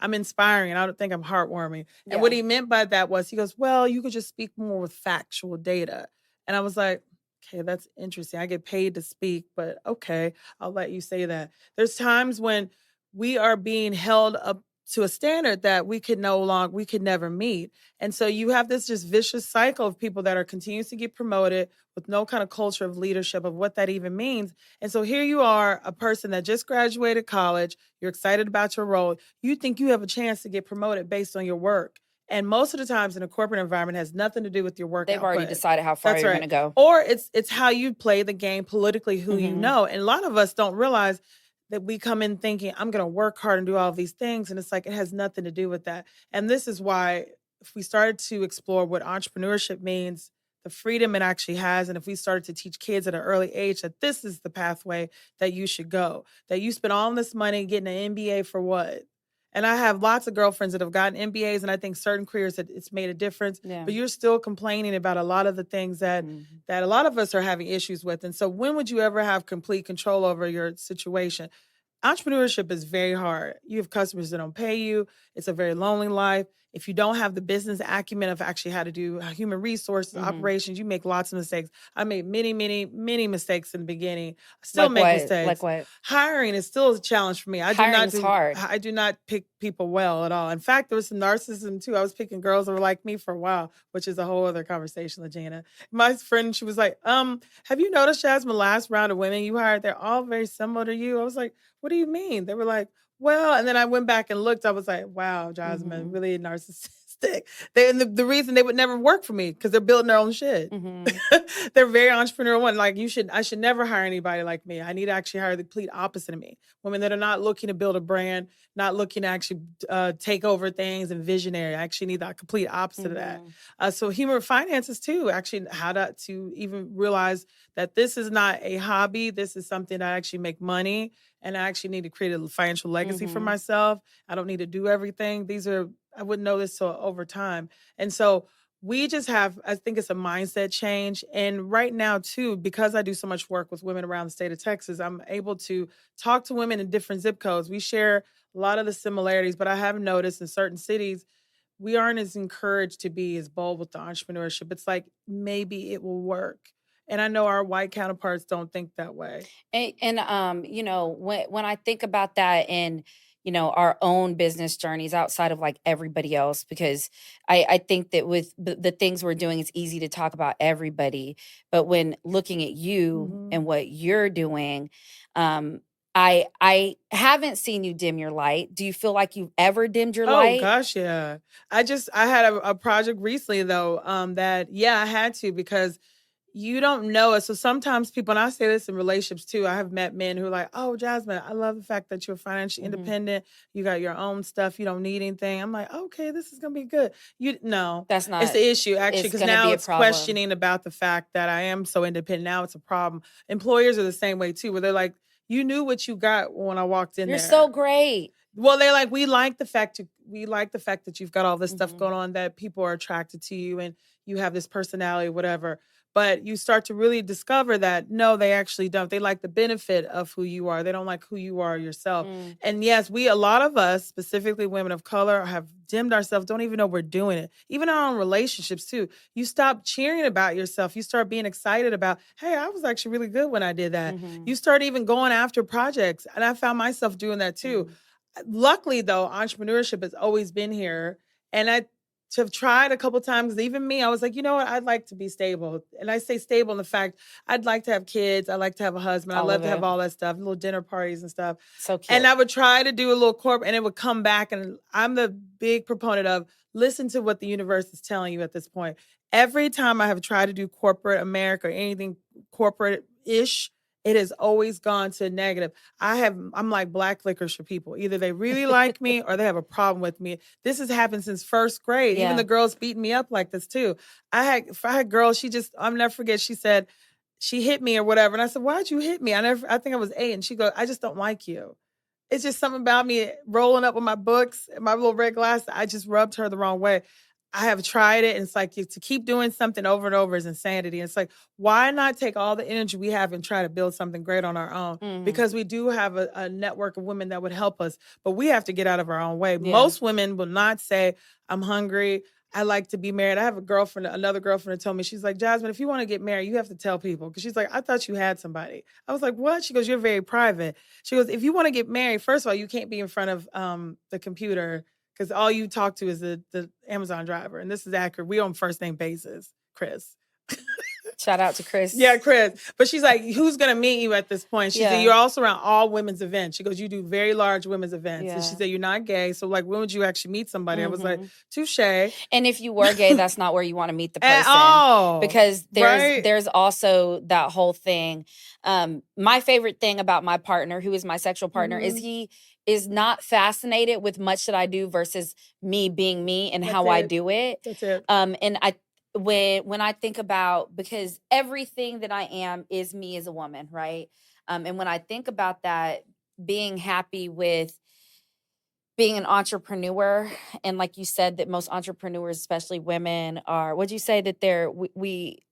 Speaker 2: I'm inspiring and I don't think I'm heartwarming. And what
Speaker 1: Yeah.
Speaker 2: he meant by that was he goes, well, you could just speak more with factual data. And I was like, okay, that's interesting. I get paid to speak, but okay, I'll let you say that. There's times when we are being held up to a standard that we could never meet. And so you have this just vicious cycle of people that are continuing to get promoted with no kind of culture of leadership of what that even means. And so here you are, a person that just graduated college, you're excited about your role, you think you have a chance to get promoted based on your work. And most of the times in a corporate environment has nothing to do with your work
Speaker 1: They've already
Speaker 2: output.
Speaker 1: decided how far
Speaker 2: That's
Speaker 1: you're
Speaker 2: right.
Speaker 1: gonna go.
Speaker 2: Or it's how you play the game politically, who you
Speaker 1: Mhm.
Speaker 2: know. And a lot of us don't realize that we come in thinking, I'm going to work hard and do all of these things. And it's like, it has nothing to do with that. And this is why, if we started to explore what entrepreneurship means, the freedom it actually has, and if we started to teach kids at an early age that this is the pathway that you should go, that you spend all this money getting an MBA for what? And I have lots of girlfriends that have gotten MBAs, and I think certain careers that it's made a difference.
Speaker 1: Yeah.
Speaker 2: But you're still complaining about a lot of the things that
Speaker 1: Mhm.
Speaker 2: that a lot of us are having issues with. And so, when would you ever have complete control over your situation? Entrepreneurship is very hard. You have customers that don't pay you. It's a very lonely life. If you don't have the business acumen of actually how to do human resources,
Speaker 1: Mhm.
Speaker 2: operations, you make lots of mistakes. I made many, many, many mistakes in the beginning. I still
Speaker 1: Like
Speaker 2: make
Speaker 1: what? Like
Speaker 2: mistakes.
Speaker 1: what?
Speaker 2: Hiring is still a challenge for me.
Speaker 1: Hiring is hard.
Speaker 2: I do not pick people well at all. In fact, there was some narcissism too. I was picking girls that were like me for a while, which is a whole other conversation, LaGina. My friend, she was like, have you noticed, Jasmine, last round of women you hired, they're all very similar to you? I was like, what do you mean? They were like, well, and then I went back and looked. I was like, wow, Jasmine,
Speaker 1: Mhm.
Speaker 2: really narcissistic. And the reason they would never work for me because they're building their own shit.
Speaker 1: Mhm.
Speaker 2: They're very entrepreneurial. One, like I should never hire anybody like me. I need to actually hire the complete opposite of me. Women that are not looking to build a brand, not looking to actually take over things and visionary. I actually need the complete opposite of that.
Speaker 1: Mhm.
Speaker 2: So human finances too, actually how to even realize that this is not a hobby. This is something that I actually make money and I actually need to create a financial legacy for
Speaker 1: Mhm.
Speaker 2: myself. I don't need to do everything. I wouldn't know this till over time. And so we just have, I think it's a mindset change. And right now, too, because I do so much work with women around the state of Texas, I'm able to talk to women in different zip codes. We share a lot of the similarities, but I have noticed in certain cities, we aren't as encouraged to be as bold with the entrepreneurship. It's like maybe it will work. And I know our white counterparts don't think that way.
Speaker 1: When I think about that in, our own business journeys outside of like everybody else, because I think that with the things we're doing, it's easy to talk about everybody. But when looking at you
Speaker 2: Mhm.
Speaker 1: and what you're doing, um, I haven't seen you dim your light. Do you feel like you've ever dimmed your
Speaker 2: Oh
Speaker 1: light?
Speaker 2: gosh, yeah. I had a project recently though, that yeah, I had to because you don't know it. So sometimes people, and I say this in relationships too, I have met men who are like, oh, Jasmine, I love the fact that you're financially
Speaker 1: Mhm.
Speaker 2: independent. You got your own stuff. You don't need anything. I'm like, okay, this is going to be good. You no,
Speaker 1: That's
Speaker 2: it's
Speaker 1: not.
Speaker 2: the issue actually,
Speaker 1: It's
Speaker 2: because
Speaker 1: gonna
Speaker 2: now
Speaker 1: be a
Speaker 2: it's
Speaker 1: problem.
Speaker 2: questioning about the fact that I am so independent. Now it's a problem. Employers are the same way too, where they're like, You knew what you got when I walked in
Speaker 1: You're
Speaker 2: there.
Speaker 1: so great.
Speaker 2: Well, they're like, we like the fact that you've got all this stuff going on, that people are attracted to you and you have this personality, whatever. But you start to really discover that no, they actually don't. They like the benefit of who you are. They don't like who you are yourself. And yes, a lot of us, specifically women of color, have dimmed ourselves, don't even know we're doing it. Even in our own relationships too. You stop cheering about yourself. You start being excited about, hey, I was actually really good when I did that. You start even going after projects. And I found myself doing that too. Luckily, though, entrepreneurship has always been here. And I have tried a couple times. Even me, I was like, you know what? I'd like to be stable. And I say stable in the fact I'd like to have kids. I like to have a husband. I love to have all that stuff, little dinner parties and stuff.
Speaker 1: So cute.
Speaker 2: And I would try to do a little corporate and it would come back. And I'm the big proponent of listen to what the universe is telling you at this point. Every time I have tried to do corporate America or anything corporate-ish, it has always gone to negative. I'm like black licorice for people. Either they really like me or they have a problem with me. This has happened since first grade. Even the girls beating me up like this too. If I had girls, I'll never forget, she said, she hit me or whatever. And I said, why'd you hit me? I think I was 8. And she goes, I just don't like you. It's just something about me rolling up with my books and my little red glasses. I just rubbed her the wrong way. I have tried it, and it's like to keep doing something over and over is insanity. And it's like, why not take all the energy we have and try to build something great on our own? Because we do have a network of women that would help us, but we have to get out of our own way. Most women will not say, I'm hungry, I like to be married. I have another girlfriend that told me, she's like, Jasmin, if you want to get married, you have to tell people. Because she's like, I thought you had somebody. I was like, what? She goes, you're very private. She goes, if you want to get married, first of all, you can't be in front of the computer because all you talk to is the Amazon driver. And this is accurate. We on first name basis, Chris.
Speaker 1: Shout out to Chris.
Speaker 2: Yeah, Chris. But she's like, who's going to meet you at this point? She said, you're also around all women's events. She goes, you do very large women's events. And she said, you're not gay. So like, when would you actually meet somebody? I was like, touche.
Speaker 1: And if you were gay, that's not where you want to meet the person.
Speaker 2: At all.
Speaker 1: Because there's also that whole thing. My favorite thing about my partner, who is my sexual partner, is he is not fascinated with much that I do versus me being me and how I do it.
Speaker 2: That's it.
Speaker 1: And when I think about, because everything that I am is me as a woman, right? And when I think about that, being happy with being an entrepreneur, and like you said, that most entrepreneurs, especially women, would you say that we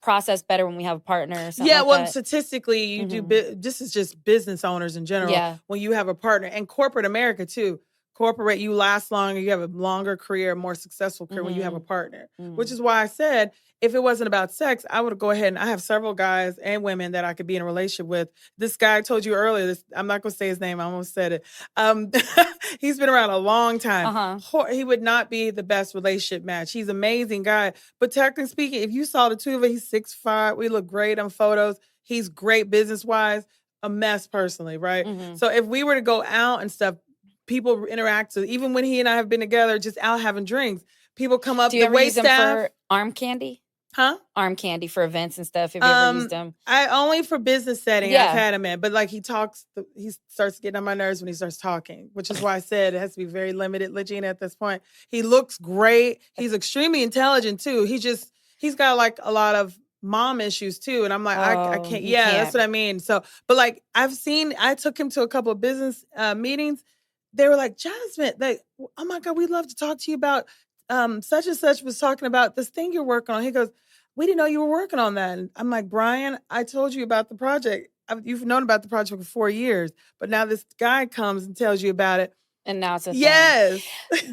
Speaker 1: process better when we have a partner or something like that?
Speaker 2: Statistically, you do. This is just business owners in general.
Speaker 1: Yeah.
Speaker 2: When you have a partner, and corporate America too. Corporate, you last longer, you have a longer career, more successful career when you have a partner. Which is why I said, if it wasn't about sex, I would go ahead and I have several guys and women that I could be in a relationship with. This guy I told you earlier, I'm not going to say his name, I almost said it. He's been around a long time. He would not be the best relationship match. He's an amazing guy. But technically speaking, if you saw the two of us, he's 6'5", we look great on photos. He's great business-wise, a mess personally, right? So if we were to go out and stuff, people interact. So even when he and I have been together, just out having drinks, people come up.
Speaker 1: Do you ever use them for arm candy?
Speaker 2: Huh?
Speaker 1: Arm candy for events and stuff. Have you ever used them?
Speaker 2: I only for business setting. I've had him in, but like he starts getting on my nerves when he starts talking, which is why I said it has to be very limited. LaGina at this point, he looks great. He's extremely intelligent too. He's got like a lot of mom issues too. And I'm like, I can't. Yeah, that's what I mean. So, but like I took him to a couple of business meetings. They were like, Jasmin, like, oh my God, we'd love to talk to you about such and such was talking about this thing you're working on. He goes, we didn't know you were working on that. And I'm like, Brian, I told you about the project. You've known about the project for 4 years, but now this guy comes and tells you about it.
Speaker 1: And now it's a thing.
Speaker 2: Yes.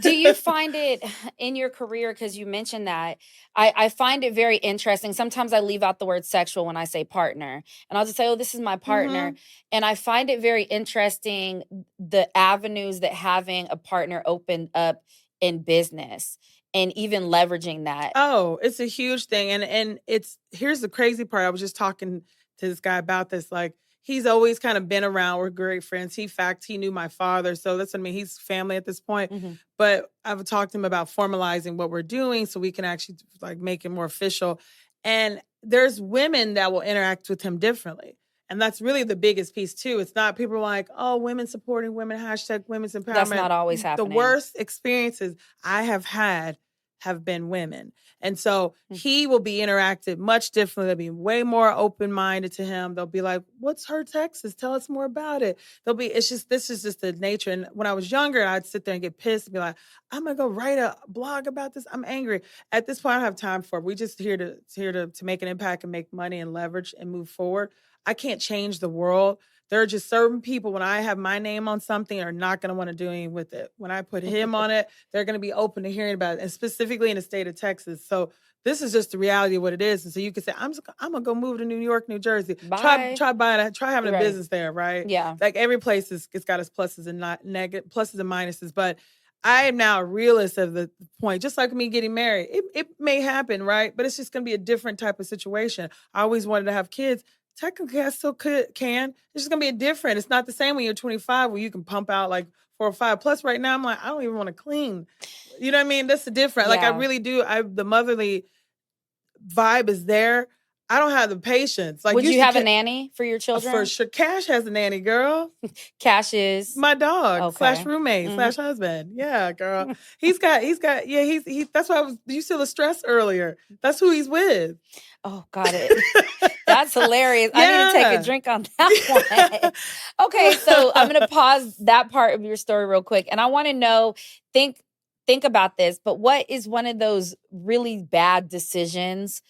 Speaker 1: Do you find it in your career, because you mentioned that, I find it very interesting. Sometimes I leave out the word sexual when I say partner. And I'll just say, oh, this is my partner. And I find it very interesting, the avenues that having a partner opened up in business and even leveraging that.
Speaker 2: Oh, it's a huge thing. And here's the crazy part. I was just talking to this guy about this. Like, he's always kind of been around. We're great friends. In fact, he knew my father. So that's what I mean. He's family at this point. But I've talked to him about formalizing what we're doing so we can actually like make it more official. And there's women that will interact with him differently. And that's really the biggest piece too. It's not people are like, oh, women supporting women, # women's empowerment.
Speaker 1: That's not always happening.
Speaker 2: The worst experiences I have had have been women. And so he will be interacted much differently. They'll be way more open-minded to him. They'll be like, what's her Texas? Tell us more about it. This is just the nature. And when I was younger, I'd sit there and get pissed and be like, I'm gonna go write a blog about this. I'm angry. At this point, I don't have time for it. We just here to make an impact and make money and leverage and move forward. I can't change the world. There are just certain people, when I have my name on something, are not going to want to do anything with it. When I put him on it, they're going to be open to hearing about it, and specifically in the state of Texas. So this is just the reality of what it is. And so you can say, I'm going to go move to New York, New Jersey.
Speaker 1: Bye.
Speaker 2: Try having a
Speaker 1: Right.
Speaker 2: business there, right?
Speaker 1: Yeah.
Speaker 2: Like every place it's got its pluses and pluses and minuses. But I am now a realist of the point, just like me getting married. It may happen, right? But it's just going to be a different type of situation. I always wanted to have kids. Technically, I still can. It's just gonna be different. It's not the same when you're 25, where you can pump out like 4 or 5. Plus, right now, I'm like, I don't even want to clean. You know what I mean? That's the difference. Like, I really do. The motherly vibe is there. I don't have the patience. Like,
Speaker 1: would you have a nanny for your children?
Speaker 2: For sure. Cash has a nanny, girl.
Speaker 1: Cash is
Speaker 2: my dog / roommate / husband. Yeah, girl. He's got. Yeah, that's why you saw the stress earlier. That's who he's with.
Speaker 1: Oh, got it. That's hilarious. Yeah. I need to take a drink on that one. Okay, so I'm going to pause that part of your story real quick. And I want to know, think about this, but what is one of those really bad decisions,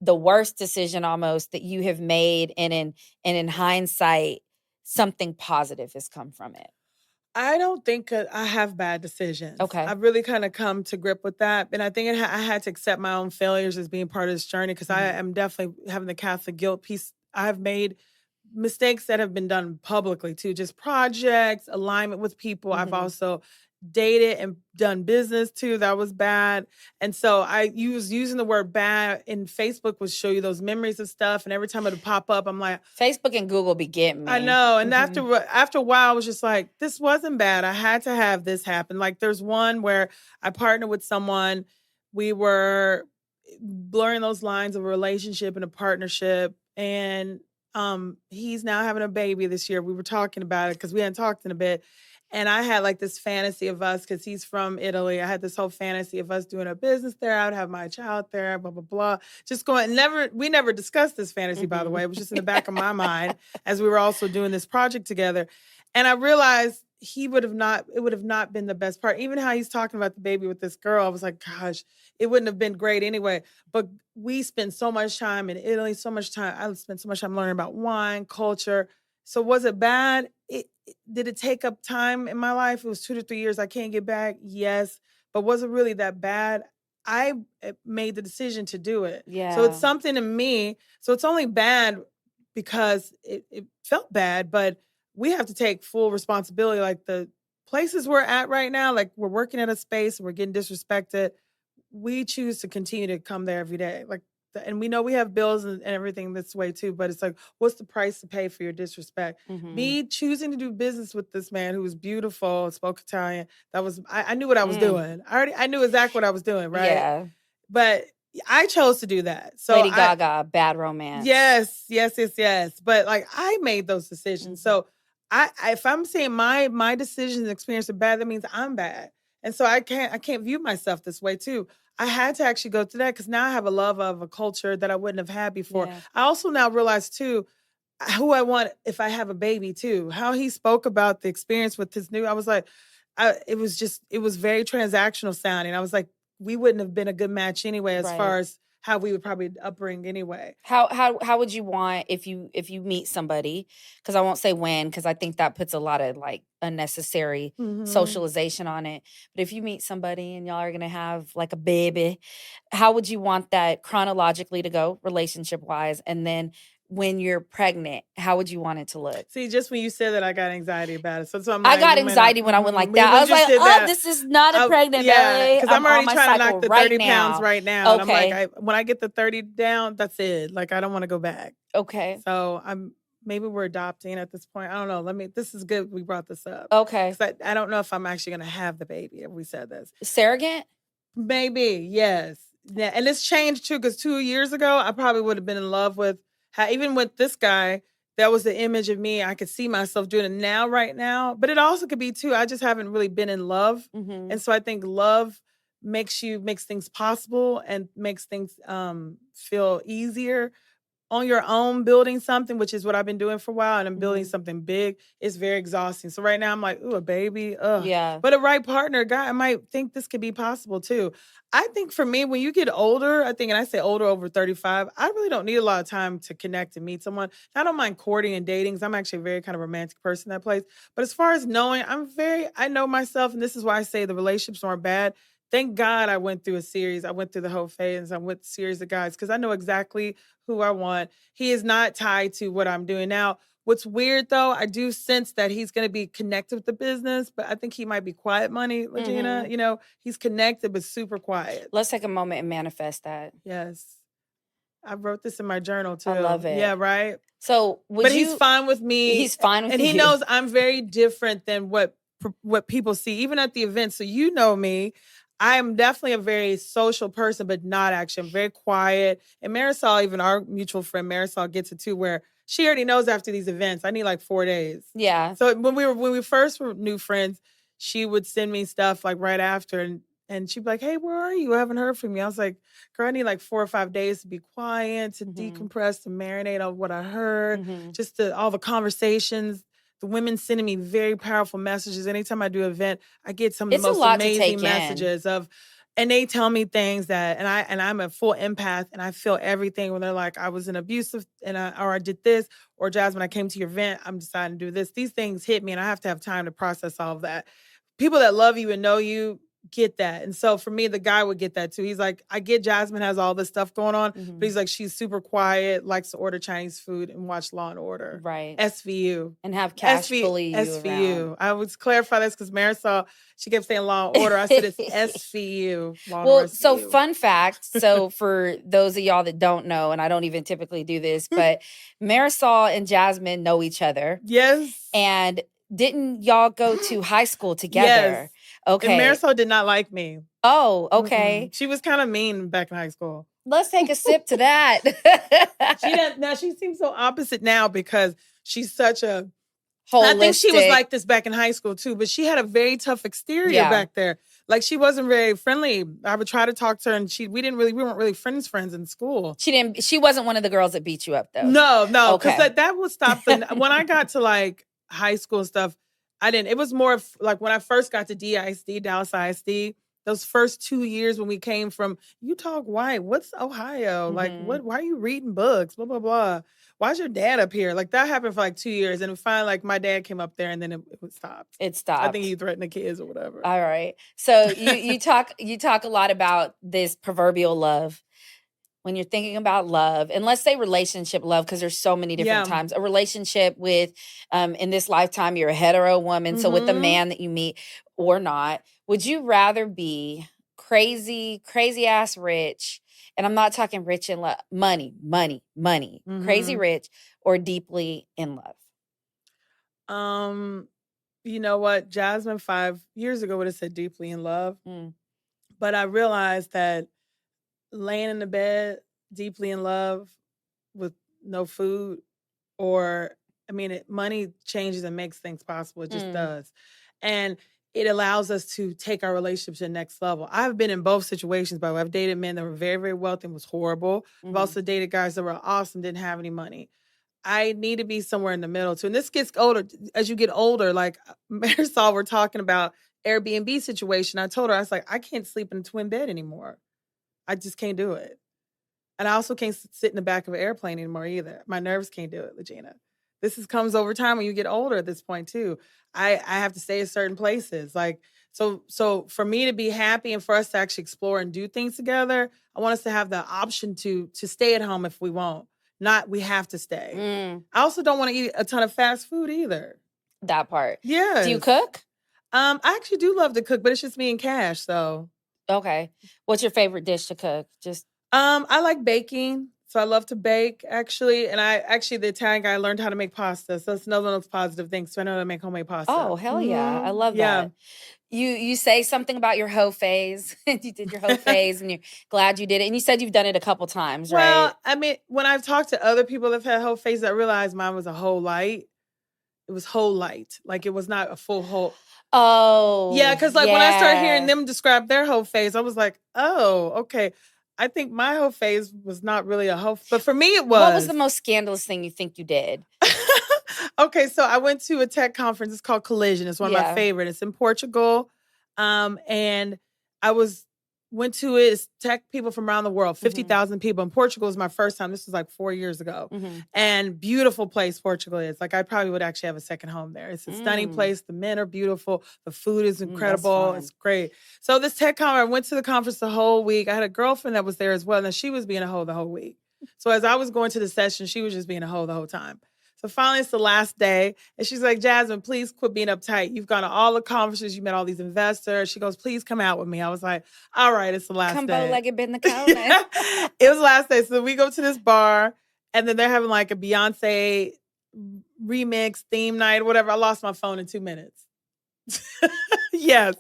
Speaker 1: the worst decision almost, that you have made, and in hindsight, something positive has come from it?
Speaker 2: I don't think I have bad decisions.
Speaker 1: Okay.
Speaker 2: I've really kind of come to grip with that. And I think I had to accept my own failures as being part of this journey, because I am definitely having the Catholic guilt piece. I've made mistakes that have been done publicly too, just projects, alignment with people. I've also dated and done business too. That was bad. And so I was using the word bad, and Facebook would show you those memories of stuff. And every time it would pop up, I'm like,
Speaker 1: Facebook and Google be getting me.
Speaker 2: I know. And after a while, I was just like, this wasn't bad. I had to have this happen. Like, there's one where I partnered with someone. We were blurring those lines of a relationship and a partnership. And he's now having a baby this year. We were talking about it because we hadn't talked in a bit. And I had like this fantasy of us, because he's from Italy. I had this whole fantasy of us doing a business there. I would have my child there, blah, blah, blah. Just going, we never discussed this fantasy, by the way. It was just in the back of my mind as we were also doing this project together. And I realized it would have not been the best part. Even how he's talking about the baby with this girl, I was like, gosh, it wouldn't have been great anyway. But we spent so much time in Italy, I spent so much time learning about wine, culture. So was it bad? Did it take up time in my life? It was 2 to 3 years. I can't get back. Yes. But was it really that bad? I made the decision to do it.
Speaker 1: Yeah.
Speaker 2: So it's something in me. So it's only bad because it felt bad, but we have to take full responsibility. Like, the places we're at right now, like, we're working at a space, we're getting disrespected. We choose to continue to come there every day. Like, and we know we have bills and everything this way too, but it's like, what's the price to pay for your disrespect? Me choosing to do business with this man who was beautiful, spoke Italian, I knew what I was doing. I knew exactly what I was doing, right?
Speaker 1: Yeah.
Speaker 2: But I chose to do that. So
Speaker 1: Lady Gaga, Bad Romance.
Speaker 2: Yes. But like, I made those decisions. So if I'm saying my decisions and experience are bad, that means I'm bad. And so I can't view myself this way too. I had to actually go through that, because now I have a love of a culture that I wouldn't have had before. Yeah. I also now realize too, who I want if I have a baby too. How he spoke about the experience with his I was like, it was very transactional sounding. I was like, we wouldn't have been a good match anyway, as far as how we would probably upbring anyway.
Speaker 1: How would you want, if you meet somebody, because I won't say when, because I think that puts a lot of like unnecessary socialization on it. But if you meet somebody and y'all are gonna have like a baby, how would you want that chronologically to go, relationship wise? And then when you're pregnant, how would you want it to look?
Speaker 2: See, just when you said that, I got anxiety about it. So I'm like,
Speaker 1: I got anxiety when I went like that. I was like, oh, this is not a pregnant belly.
Speaker 2: Because I'm already trying to knock the 30 pounds right now.
Speaker 1: Okay.
Speaker 2: And I'm like, when I get the 30 down, that's it. Like, I don't want to go back.
Speaker 1: Okay.
Speaker 2: So maybe we're adopting at this point. I don't know. This is good we brought this up.
Speaker 1: Okay.
Speaker 2: I don't know if I'm actually going to have the baby if we said this.
Speaker 1: Surrogate?
Speaker 2: Maybe, yes. Yeah. And it's changed too, because 2 years ago, I probably would have been in love with, even with this guy, that was the image of me. I could see myself doing it right now. But it also could be too, I just haven't really been in love. And so I think love makes things possible and makes things feel easier on your own, building something, which is what I've been doing for a while, and I'm building something big. It's very exhausting. So right now I'm like, ooh, a baby. Ugh.
Speaker 1: Yeah.
Speaker 2: But a right partner, guy, I might think this could be possible too. I think for me, when you get older, and I say older, over 35, I really don't need a lot of time to connect and meet someone. I don't mind courting and dating. I'm actually a very kind of romantic person in that place. But as far as knowing, I know myself, and this is why I say the relationships aren't bad. Thank God I went through a series. I went through the whole phase. I went through a series of guys because I know exactly who I want. He is not tied to what I'm doing now. What's weird though, I do sense that he's going to be connected with the business, but I think he might be quiet money, LaGina. You know, he's connected, but super quiet.
Speaker 1: Let's take a moment and manifest that.
Speaker 2: Yes. I wrote this in my journal too.
Speaker 1: I love it.
Speaker 2: Yeah, right?
Speaker 1: So
Speaker 2: he's fine with me.
Speaker 1: He's fine with
Speaker 2: and
Speaker 1: you.
Speaker 2: And he knows I'm very different than what people see, even at the event. So you know me. I am definitely a very social person, but not actually. I'm very quiet. And Marisol, even our mutual friend Marisol, gets it too, where she already knows after these events, I need like 4 days.
Speaker 1: Yeah.
Speaker 2: So when we first were new friends, she would send me stuff like right after, and she'd be like, "Hey, where are you? I haven't heard from you." I was like, "Girl, I need like 4 or 5 days to be quiet, to decompress, to marinate on what I heard, just all the conversations." The women sending me very powerful messages. Anytime I do an event, I get some of the most amazing messages and they tell me things that, and I'm a full empath, and I feel everything when they're like, I was in abusive, or I did this, or Jasmine, I came to your event, I'm deciding to do this. These things hit me, and I have to have time to process all of that. People that love you and know you get that. And so for me, the guy would get that too. He's like, I get Jasmine has all this stuff going on, but he's like, she's super quiet, likes to order Chinese food and watch Law and Order.
Speaker 1: Right.
Speaker 2: SVU.
Speaker 1: And have Cash bully you
Speaker 2: SVU.
Speaker 1: around.
Speaker 2: I would clarify this because Marisol, she kept saying Law and Order. I said it's SVU.
Speaker 1: Well, so fun fact. So for those of y'all that don't know, and I don't even typically do this, but Marisol and Jasmine know each other.
Speaker 2: Yes.
Speaker 1: And didn't y'all go to high school together?
Speaker 2: Yes.
Speaker 1: Okay.
Speaker 2: And Marisol did not like me.
Speaker 1: Oh, okay.
Speaker 2: She was kind of mean back in high school.
Speaker 1: Let's take a sip to that.
Speaker 2: She seems so opposite now because she's such a
Speaker 1: holistic.
Speaker 2: I think she was like this back in high school too, but she had a very tough exterior back there. Like she wasn't very friendly. I would try to talk to her, and we weren't really friends in school.
Speaker 1: She wasn't one of the girls that beat you up though.
Speaker 2: No, because that would stop. When I got to like high school stuff, I didn't. It was more of like when I first got to DISD, Dallas ISD. Those first 2 years when we came from, you talk white, what's Ohio? Like, why are you reading books? Blah, blah, blah. Why's your dad up here? Like, that happened for like 2 years. And finally, like, my dad came up there and then it stopped.
Speaker 1: It stopped.
Speaker 2: I think he threatened the kids or whatever.
Speaker 1: All right. So you talk a lot about this proverbial love. When you're thinking about love, and let's say relationship love, because there's so many different times. A relationship with, in this lifetime, you're a hetero woman. So with the man that you meet or not, would you rather be crazy ass rich? And I'm not talking rich in love, money, crazy rich, or deeply in love?
Speaker 2: You know what? Jasmine 5 years ago would have said deeply in love. But I realized that laying in the bed, deeply in love with no food, money changes and makes things possible. It just does. And it allows us to take our relationship to the next level. I've been in both situations, by the way. I've dated men that were very, very wealthy and was horrible. I've also dated guys that were awesome, didn't have any money. I need to be somewhere in the middle too. And this gets older. As you get older, like Marisol, we're talking about Airbnb situation. I told her, I was like, I can't sleep in a twin bed anymore. I just can't do it. And I also can't sit in the back of an airplane anymore either. My nerves can't do it, LaGina. Comes over time when you get older at this point too. I have to stay at certain places. Like, so for me to be happy and for us to actually explore and do things together, I want us to have the option to stay at home if we won't. Not we have to stay. I also don't want to eat a ton of fast food either.
Speaker 1: That part.
Speaker 2: Yeah.
Speaker 1: Do you cook?
Speaker 2: I actually do love to cook, but it's just me and Cash, so.
Speaker 1: Okay. What's your favorite dish to cook?
Speaker 2: I like baking. So I love to bake, actually. And the Italian guy learned how to make pasta. So that's another one of those positive things. So I know how to make homemade pasta.
Speaker 1: Oh, hell yeah. I love that. You say something about your hoe phase. You did your hoe phase and you're glad you did it. And you said you've done it a couple times, right?
Speaker 2: Well, when I've talked to other people that have had hoe phase, I realized mine was a whole light. It was whole light. Like it was not a full whole.
Speaker 1: Oh,
Speaker 2: Yeah, because like when I started hearing them describe their whole phase, I was like, oh, okay. I think my whole phase was not really a whole, but for me it was.
Speaker 1: What was the most scandalous thing you think you did?
Speaker 2: Okay, so I went to a tech conference. It's called Collision. It's one of my favorite. It's in Portugal. And I went to it. It's tech people from around the world, 50,000 people. And Portugal was my first time. This was like 4 years ago. And beautiful place Portugal is. Like I probably would actually have a second home there. It's a stunning place. The men are beautiful. The food is incredible. It's great. So this tech conference, I went to the conference the whole week. I had a girlfriend that was there as well. And she was being a hoe the whole week. So as I was going to the session, she was just being a hoe the whole time. So finally, it's the last day. And she's like, Jasmin, please quit being uptight. You've gone to all the conferences. You met all these investors. She goes, please come out with me. I was like, all right, it's the last day.
Speaker 1: Come bow-legged been the cow.
Speaker 2: Yeah. It was the last day. So we go to this bar, and then they're having like a Beyonce remix theme night or whatever. I lost my phone in 2 minutes. Yes.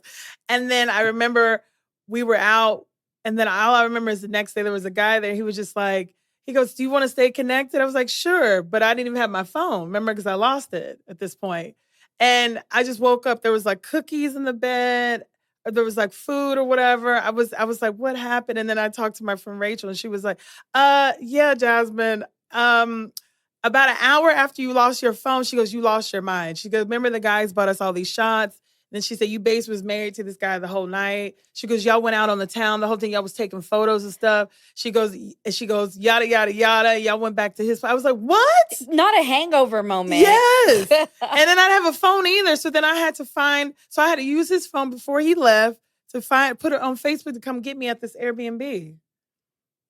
Speaker 2: And then I remember we were out, and then all I remember is the next day there was a guy there. He was just like, he goes, do you want to stay connected? I was like, sure. But I didn't even have my phone, remember, because I lost it at this point. And I just woke up. There was like cookies in the bed. Or there was like food or whatever. I was like, what happened? And then I talked to my friend Rachel, and she was like, yeah, Jasmin. About an hour after you lost your phone, she goes, you lost your mind. She goes, remember the guys bought us all these shots? Then she said, you basically was married to this guy the whole night. She goes, y'all went out on the town, the whole thing, y'all was taking photos and stuff. She goes, yada, yada, yada. Y'all went back to his. I was like, what?
Speaker 1: Not a hangover moment.
Speaker 2: Yes. And then I didn't have a phone either. So then I had to use his phone before he left to put it on Facebook to come get me at this Airbnb.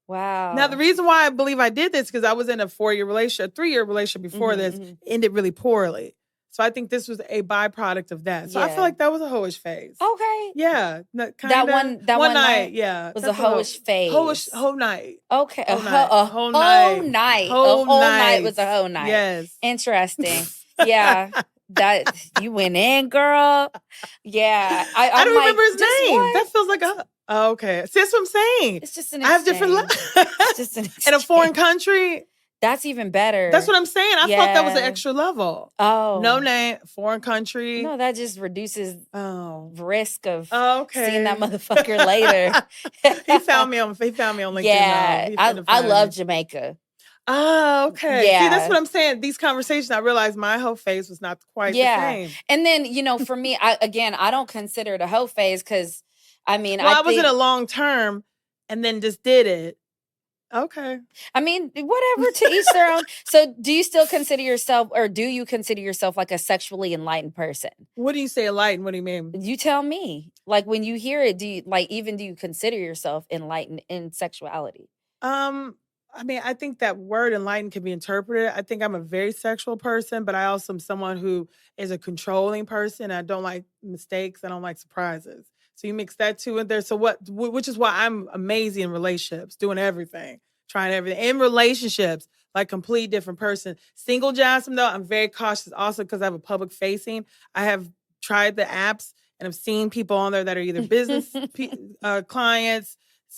Speaker 1: Wow.
Speaker 2: Now, the reason why I believe I did this, because I was in a 3-year relationship before this, ended really poorly. So I think this was a byproduct of that. So I feel like that was a hoish phase.
Speaker 1: Okay.
Speaker 2: Yeah.
Speaker 1: That one night
Speaker 2: yeah.
Speaker 1: was a hoish phase.
Speaker 2: Whole night.
Speaker 1: Okay.
Speaker 2: A whole night
Speaker 1: Was a whole night.
Speaker 2: Yes.
Speaker 1: Interesting. Yeah. That you went in, girl. Yeah.
Speaker 2: I don't remember his name. What? That feels like okay. See, that's what I'm saying.
Speaker 1: It's just an
Speaker 2: I have different
Speaker 1: it's just an
Speaker 2: in a foreign country.
Speaker 1: That's even better.
Speaker 2: That's what I'm saying. I thought that was an extra level.
Speaker 1: Oh.
Speaker 2: No name, foreign country.
Speaker 1: No, that just reduces risk of seeing that motherfucker later.
Speaker 2: He found me on LinkedIn.
Speaker 1: Yeah. I love Jamaica.
Speaker 2: Oh, okay.
Speaker 1: Yeah.
Speaker 2: See, that's what I'm saying. These conversations, I realized my hoe phase was not quite the same.
Speaker 1: And then, for me, I don't consider it a hoe phase because, I
Speaker 2: was in a long term and then just did it. Okay.
Speaker 1: Whatever, to each their own. So do you still consider yourself, or do you consider yourself like a sexually enlightened person?
Speaker 2: What do you say enlightened? What do you mean?
Speaker 1: You tell me. Like when you hear it, do you consider yourself enlightened in sexuality?
Speaker 2: I think that word enlightened can be interpreted. I think I'm a very sexual person, but I also am someone who is a controlling person. I don't like mistakes. I don't like surprises. So you mix that two in there. So which is why I'm amazing in relationships, doing everything, trying everything. In relationships, like complete different person. Single Jasmin, though, I'm very cautious also because I have a public facing. I have tried the apps and I've seen people on there that are either business clients,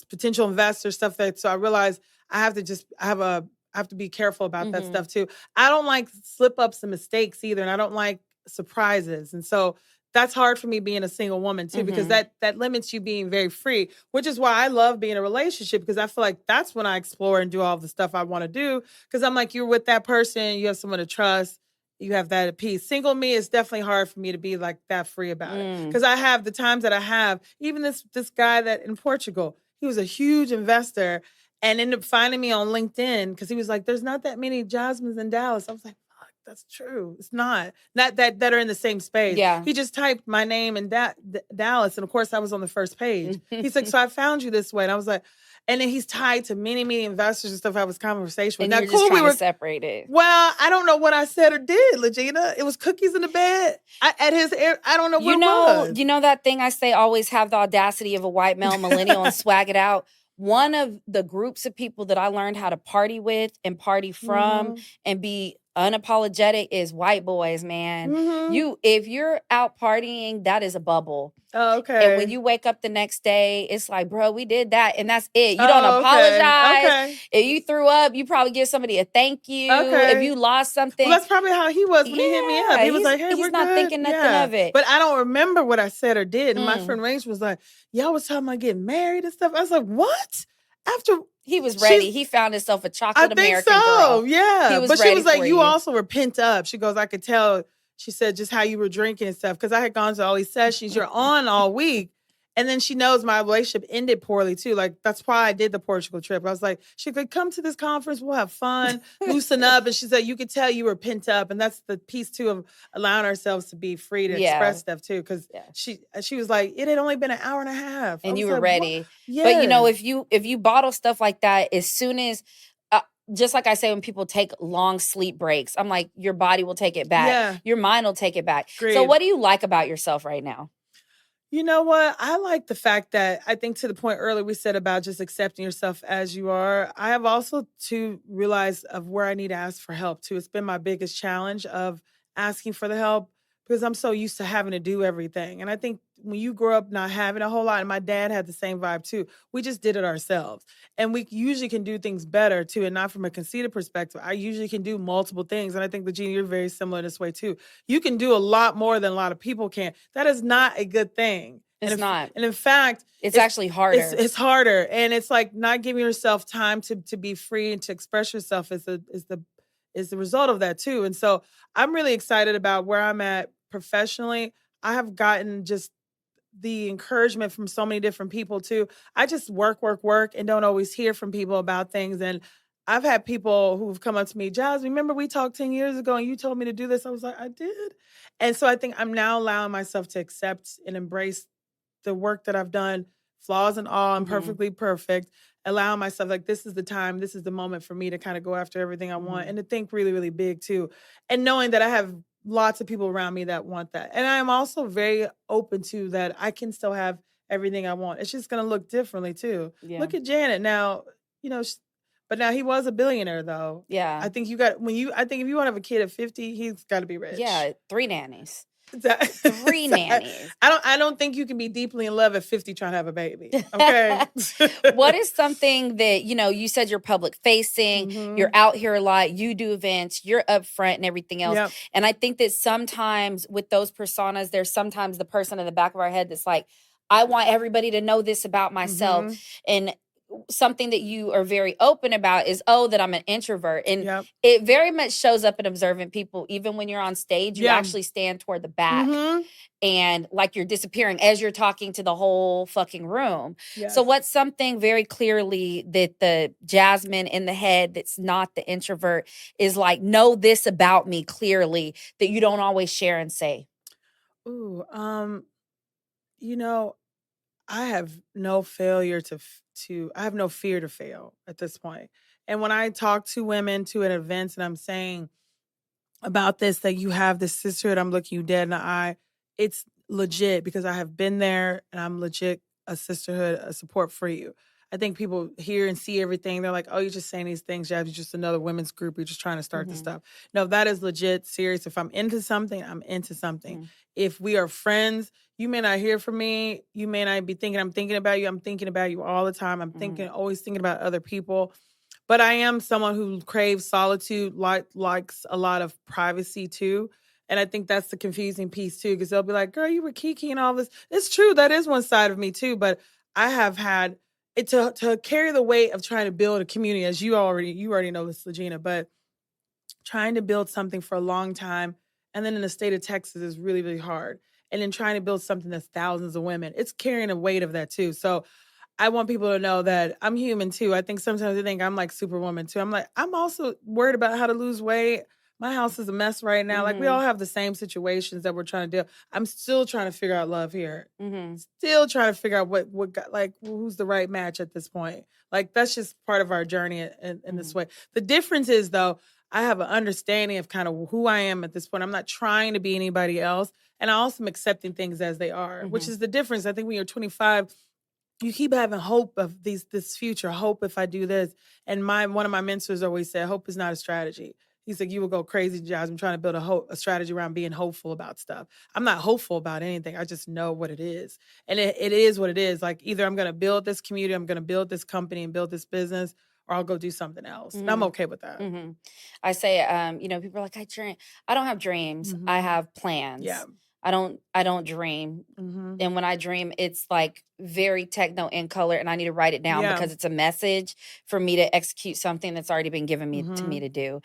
Speaker 2: potential investors, stuff that. So I realize I have to be careful about that stuff too. I don't like slip ups and mistakes either, and I don't like surprises. And so that's hard for me being a single woman too, because that limits you being very free, which is why I love being in a relationship, because I feel like that's when I explore and do all the stuff I want to do. Because I'm like, you're with that person, you have someone to trust, you have that at peace. Single me, it's definitely hard for me to be like that free about it. Because I have the times that I have, even this guy that in Portugal, he was a huge investor and ended up finding me on LinkedIn because he was like, there's not that many Jasmins in Dallas. I was like, fuck, that's true. It's not that are in the same space.
Speaker 1: Yeah.
Speaker 2: He just typed my name in Dallas. And of course I was on the first page. He's like, so I found you this way. And I was like, and then he's tied to many, many investors and stuff I was conversation with.
Speaker 1: And you're just trying to separate it.
Speaker 2: Well, I don't know what I said or did, LaGina. It was cookies in the bed. I don't know what it was.
Speaker 1: You know that thing I say, always have the audacity of a white male millennial and swag it out? One of the groups of people that I learned how to party with and party from and be Unapologetic is white boys, man. If you're out partying, that is a bubble.
Speaker 2: Oh,
Speaker 1: And when
Speaker 2: okay.
Speaker 1: you wake up the next day, it's like, bro, we did that. And that's it. You don't
Speaker 2: Oh, okay.
Speaker 1: apologize.
Speaker 2: Okay.
Speaker 1: If you threw up, you probably give somebody a thank you. If
Speaker 2: Okay.
Speaker 1: you lost something.
Speaker 2: Well, that's probably how he was when he hit me up. He was like, hey,
Speaker 1: he's
Speaker 2: we're
Speaker 1: not
Speaker 2: good.
Speaker 1: thinking nothing of it.
Speaker 2: But I don't remember what I said or did. And my friend Range was like, y'all was talking about getting married and stuff. I was like, what? After
Speaker 1: he was ready. He found himself a chocolate American
Speaker 2: girl.
Speaker 1: girl.
Speaker 2: I think so, yeah.
Speaker 1: Was
Speaker 2: but
Speaker 1: ready
Speaker 2: she was like,
Speaker 1: for
Speaker 2: you
Speaker 1: you
Speaker 2: also were pent up. She goes, I could tell. She said, just how you were drinking and stuff. Because I had gone to all these sessions. You're on all week. And then she knows my relationship ended poorly too. Like, that's why I did the Portugal trip. I was like, she could come to this conference. We'll have fun, loosen up. And she said, you could tell you were pent up. And that's the piece too of allowing ourselves to be free to express stuff too. Because she was like, it had only been an hour and a half.
Speaker 1: And you were ready.
Speaker 2: Yeah.
Speaker 1: But you know, if you bottle stuff like that, as soon as just like I say, when people take long sleep breaks, I'm like, your body will take it back.
Speaker 2: Yeah.
Speaker 1: Your mind will take it back.
Speaker 2: Agreed.
Speaker 1: So what do you like about yourself right now?
Speaker 2: You know what? I like the fact that I think to the point earlier we said about just accepting yourself as you are. I have also to realize of where I need to ask for help too. It's been my biggest challenge of asking for the help because I'm so used to having to do everything. And I think when you grow up not having a whole lot, and my dad had the same vibe too, we just did it ourselves. And we usually can do things better too, and not from a conceited perspective. I usually can do multiple things. And I think, LaGina, you're very similar this way too. You can do a lot more than a lot of people can. That is not a good thing.
Speaker 1: It's not.
Speaker 2: And in fact,
Speaker 1: it's actually harder.
Speaker 2: It's harder. And it's like not giving yourself time to be free and to express yourself is the result of that too. And so I'm really excited about where I'm at professionally. I have gotten just the encouragement from so many different people too. I just work, and don't always hear from people about things. And I've had people who've come up to me, Jasmin, remember we talked 10 years ago and you told me to do this? I was like, I did. And so I think I'm now allowing myself to accept and embrace the work that I've done, flaws and all, I'm perfectly perfect. Allowing myself, like, this is the time, this is the moment for me to kind of go after everything I want and to think really, really big too. And knowing that I have lots of people around me that want that. And I am also very open to that I can still have everything I want. It's just going to look differently too. Yeah. Look at Janet now, you know, but now he was a billionaire though.
Speaker 1: Yeah.
Speaker 2: I think if you want to have a kid at 50, he's got to be rich.
Speaker 1: Yeah, 3 nannies. 3 nannies.
Speaker 2: I don't think you can be deeply in love at 50 trying to have a baby. Okay.
Speaker 1: What is something that, you said you're public facing, you're out here a lot, you do events, you're upfront and everything else. Yep. And I think that sometimes with those personas, there's sometimes the person in the back of our head that's like, I want everybody to know this about myself. And something that you are very open about is, that I'm an introvert. And it very much shows up in observant people. Even when you're on stage, you actually stand toward the back and like you're disappearing as you're talking to the whole fucking room. Yes. So what's something very clearly that the Jasmin in the head that's not the introvert is like, know this about me clearly that you don't always share and say?
Speaker 2: Ooh, I have no failure I have no fear to fail at this point. And when I talk to women to an event and I'm saying about this, that you have this sisterhood, I'm looking you dead in the eye, it's legit because I have been there and I'm legit a sisterhood, a support for you. I think people hear and see everything. They're like, oh, you're just saying these things. You're just another women's group. You're just trying to start this stuff. No, that is legit, serious. If I'm into something, I'm into something. If we are friends, you may not hear from me. You may not be thinking I'm thinking about you. I'm thinking about you all the time. I'm always thinking about other people. But I am someone who craves solitude, likes a lot of privacy too. And I think that's the confusing piece too, because they'll be like, girl, you were Kiki and all this. It's true. That is one side of me too. But I have had it to carry the weight of trying to build a community, as you already know this, LaGina, but trying to build something for a long time. And then in the state of Texas is really, really hard. And then trying to build something that's thousands of women, it's carrying a weight of that too. So I want people to know that I'm human too. I think sometimes they think I'm like Superwoman too. I'm also worried about how to lose weight. My house is a mess right now. Like, we all have the same situations that we're trying to deal. I'm still trying to figure out love here. Still trying to figure out who's the right match at this point. Like, that's just part of our journey in this way. The difference is, though, I have an understanding of kind of who I am at this point. I'm not trying to be anybody else. And I also am accepting things as they are, which is the difference. I think when you're 25, you keep having hope of this future, hope if I do this. And one of my mentors always said, hope is not a strategy. He's like, you will go crazy, Jasmine, trying to build a strategy around being hopeful about stuff. I'm not hopeful about anything. I just know what it is. And it is what it is. Like, either I'm going to build this community, I'm going to build this company and build this business, or I'll go do something else. And I'm okay with that.
Speaker 1: I say, people are like, I dream. I don't have dreams. I have plans.
Speaker 2: Yeah.
Speaker 1: I don't dream. And when I dream, it's like very techno in color, and I need to write it down because it's a message for me to execute something that's already been given me to me to do.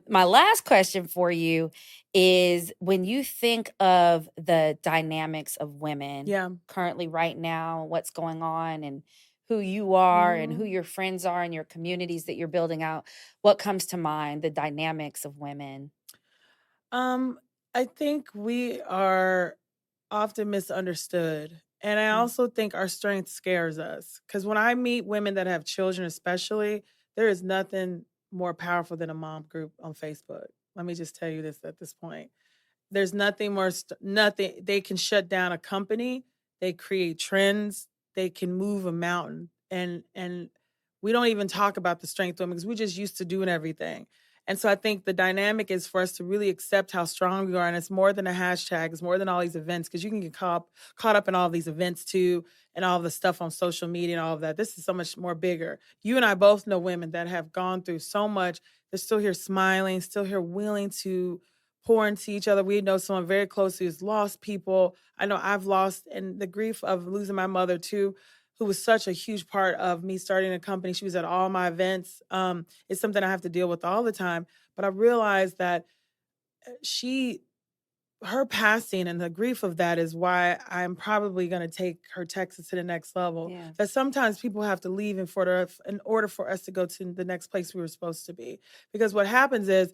Speaker 1: My last question for you is, when you think of the dynamics of women currently right now, what's going on, and who you are and who your friends are and your communities that you're building out, what comes to mind, the dynamics of women?
Speaker 2: I think we are often misunderstood. And I also think our strength scares us. Because when I meet women that have children, especially, there is nothing more powerful than a mom group on Facebook. Let me just tell you this at this point. There's nothing more, nothing. They can shut down a company, they create trends, they can move a mountain. And we don't even talk about the strength of women because we're just used to doing everything. And so I think the dynamic is for us to really accept how strong we are. And it's more than a hashtag. It's more than all these events, because you can get caught up in all these events too, and all the stuff on social media and all of that. This is so much more bigger. You and I both know women that have gone through so much. They're still here smiling, still here willing to pour into each other. We know someone very close who's lost people. I know I've lost, and the grief of losing my mother too, who was such a huge part of me starting a company. She was at all my events. It's something I have to deal with all the time. But I realized that her passing and the grief of that is why I'm probably going to take her Texas to the next level.
Speaker 1: Yeah.
Speaker 2: That sometimes people have to leave in order for us to go to the next place we were supposed to be. Because what happens is,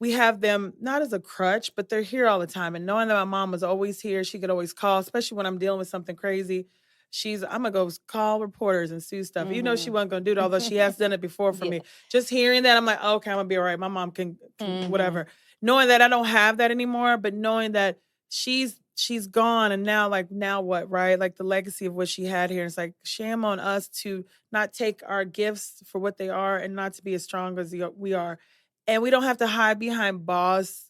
Speaker 2: we have them not as a crutch, but they're here all the time. And knowing that my mom was always here, she could always call, especially when I'm dealing with something crazy. I'm going to go call reporters and sue stuff. Even though she wasn't going to do it, although she has done it before for me. Just hearing that, I'm like, okay, I'm going to be all right. My mom can whatever. Knowing that I don't have that anymore, but knowing that she's gone, and now what, right? Like, the legacy of what she had here. It's like, shame on us to not take our gifts for what they are and not to be as strong as we are. And we don't have to hide behind boss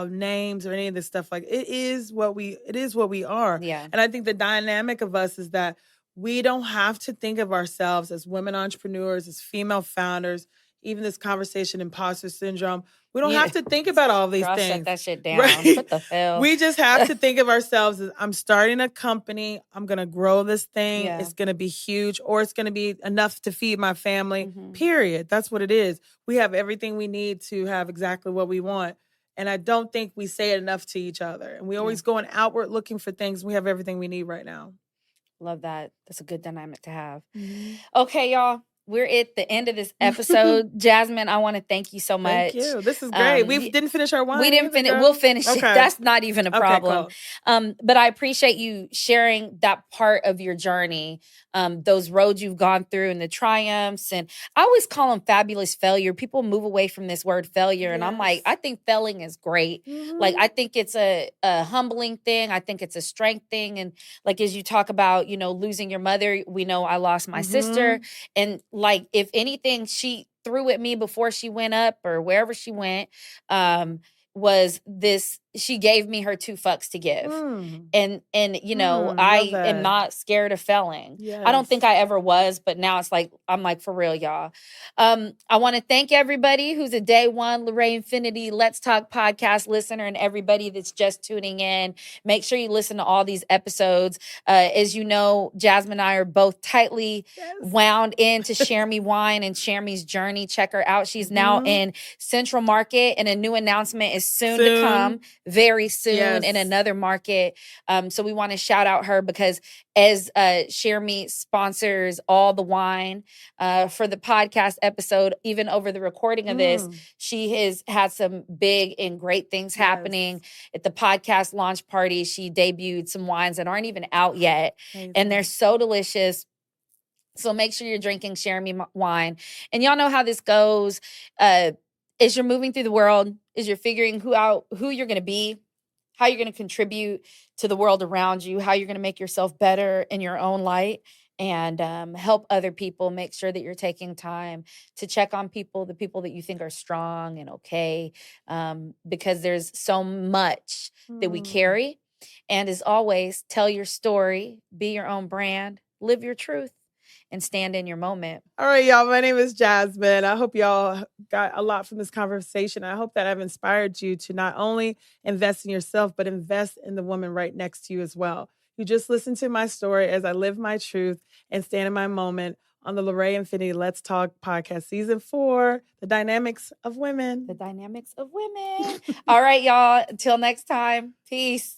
Speaker 2: names or any of this stuff. Like, it is what we are.
Speaker 1: Yeah.
Speaker 2: And I think the dynamic of us is that we don't have to think of ourselves as women entrepreneurs, as female founders. Even this conversation, imposter syndrome. We don't have to think about all these
Speaker 1: Girl,
Speaker 2: things.
Speaker 1: shut that shit down.
Speaker 2: Right?
Speaker 1: What the hell?
Speaker 2: We just have to think of ourselves as, I'm starting a company. I'm going to grow this thing.
Speaker 1: Yeah.
Speaker 2: It's going to be huge, or it's going to be enough to feed my family, period. That's what it is. We have everything we need to have exactly what we want. And I don't think we say it enough to each other. And we always going outward looking for things. We have everything we need right now.
Speaker 1: Love that. That's a good dynamic to have. Okay, y'all. We're at the end of this episode. Jasmine, I want to thank you so much.
Speaker 2: Thank you. This is great. We didn't finish our wine.
Speaker 1: We didn't finish. We'll finish it. That's not even a problem.
Speaker 2: Cool.
Speaker 1: But I appreciate you sharing that part of your journey, those roads you've gone through and the triumphs. And I always call them fabulous failure. People move away from this word failure. And I'm like, I think failing is great. Like, I think it's a humbling thing. I think it's a strength thing. And like, as you talk about, losing your mother, we know I lost my sister. And like, if anything, she threw at me before she went up or wherever she went, was this, she gave me her 2 fucks to give. And I am not scared of failing. I don't think I ever was, but now it's like, I'm like, for real, y'all. I want to thank everybody who's a day one LaRae Infinity Let's Talk podcast listener, and everybody that's just tuning in. Make sure you listen to all these episodes. As you know, Jasmine and I are both tightly wound into Share Me Wine and Share Me's journey. Check her out. She's now in Central Market, and a new announcement is soon to come. Very soon in another market. So we want to shout out her, because as Share Me sponsors all the wine for the podcast episode, even over the recording of this, she has had some big and great things happening. At the podcast launch party, she debuted some wines that aren't even out yet. And they're so delicious. So make sure you're drinking Share Me wine. And y'all know how this goes. As you're moving through the world, as you're figuring who you're going to be, how you're going to contribute to the world around you, how you're going to make yourself better in your own light, and help other people. Make sure that you're taking time to check on people, the people that you think are strong and okay, because there's so much that we carry. And as always, tell your story, be your own brand, live your truth, and stand in your moment.
Speaker 2: All right, y'all. My name is Jasmine. I hope y'all got a lot from this conversation. I hope that I've inspired you to not only invest in yourself, but invest in the woman right next to you as well. You just listened to my story as I live my truth and stand in my moment on the LaRae Infinity Let's Talk podcast, season 4, The Dynamics of Women.
Speaker 1: The dynamics of women. All right, y'all. Until next time. Peace.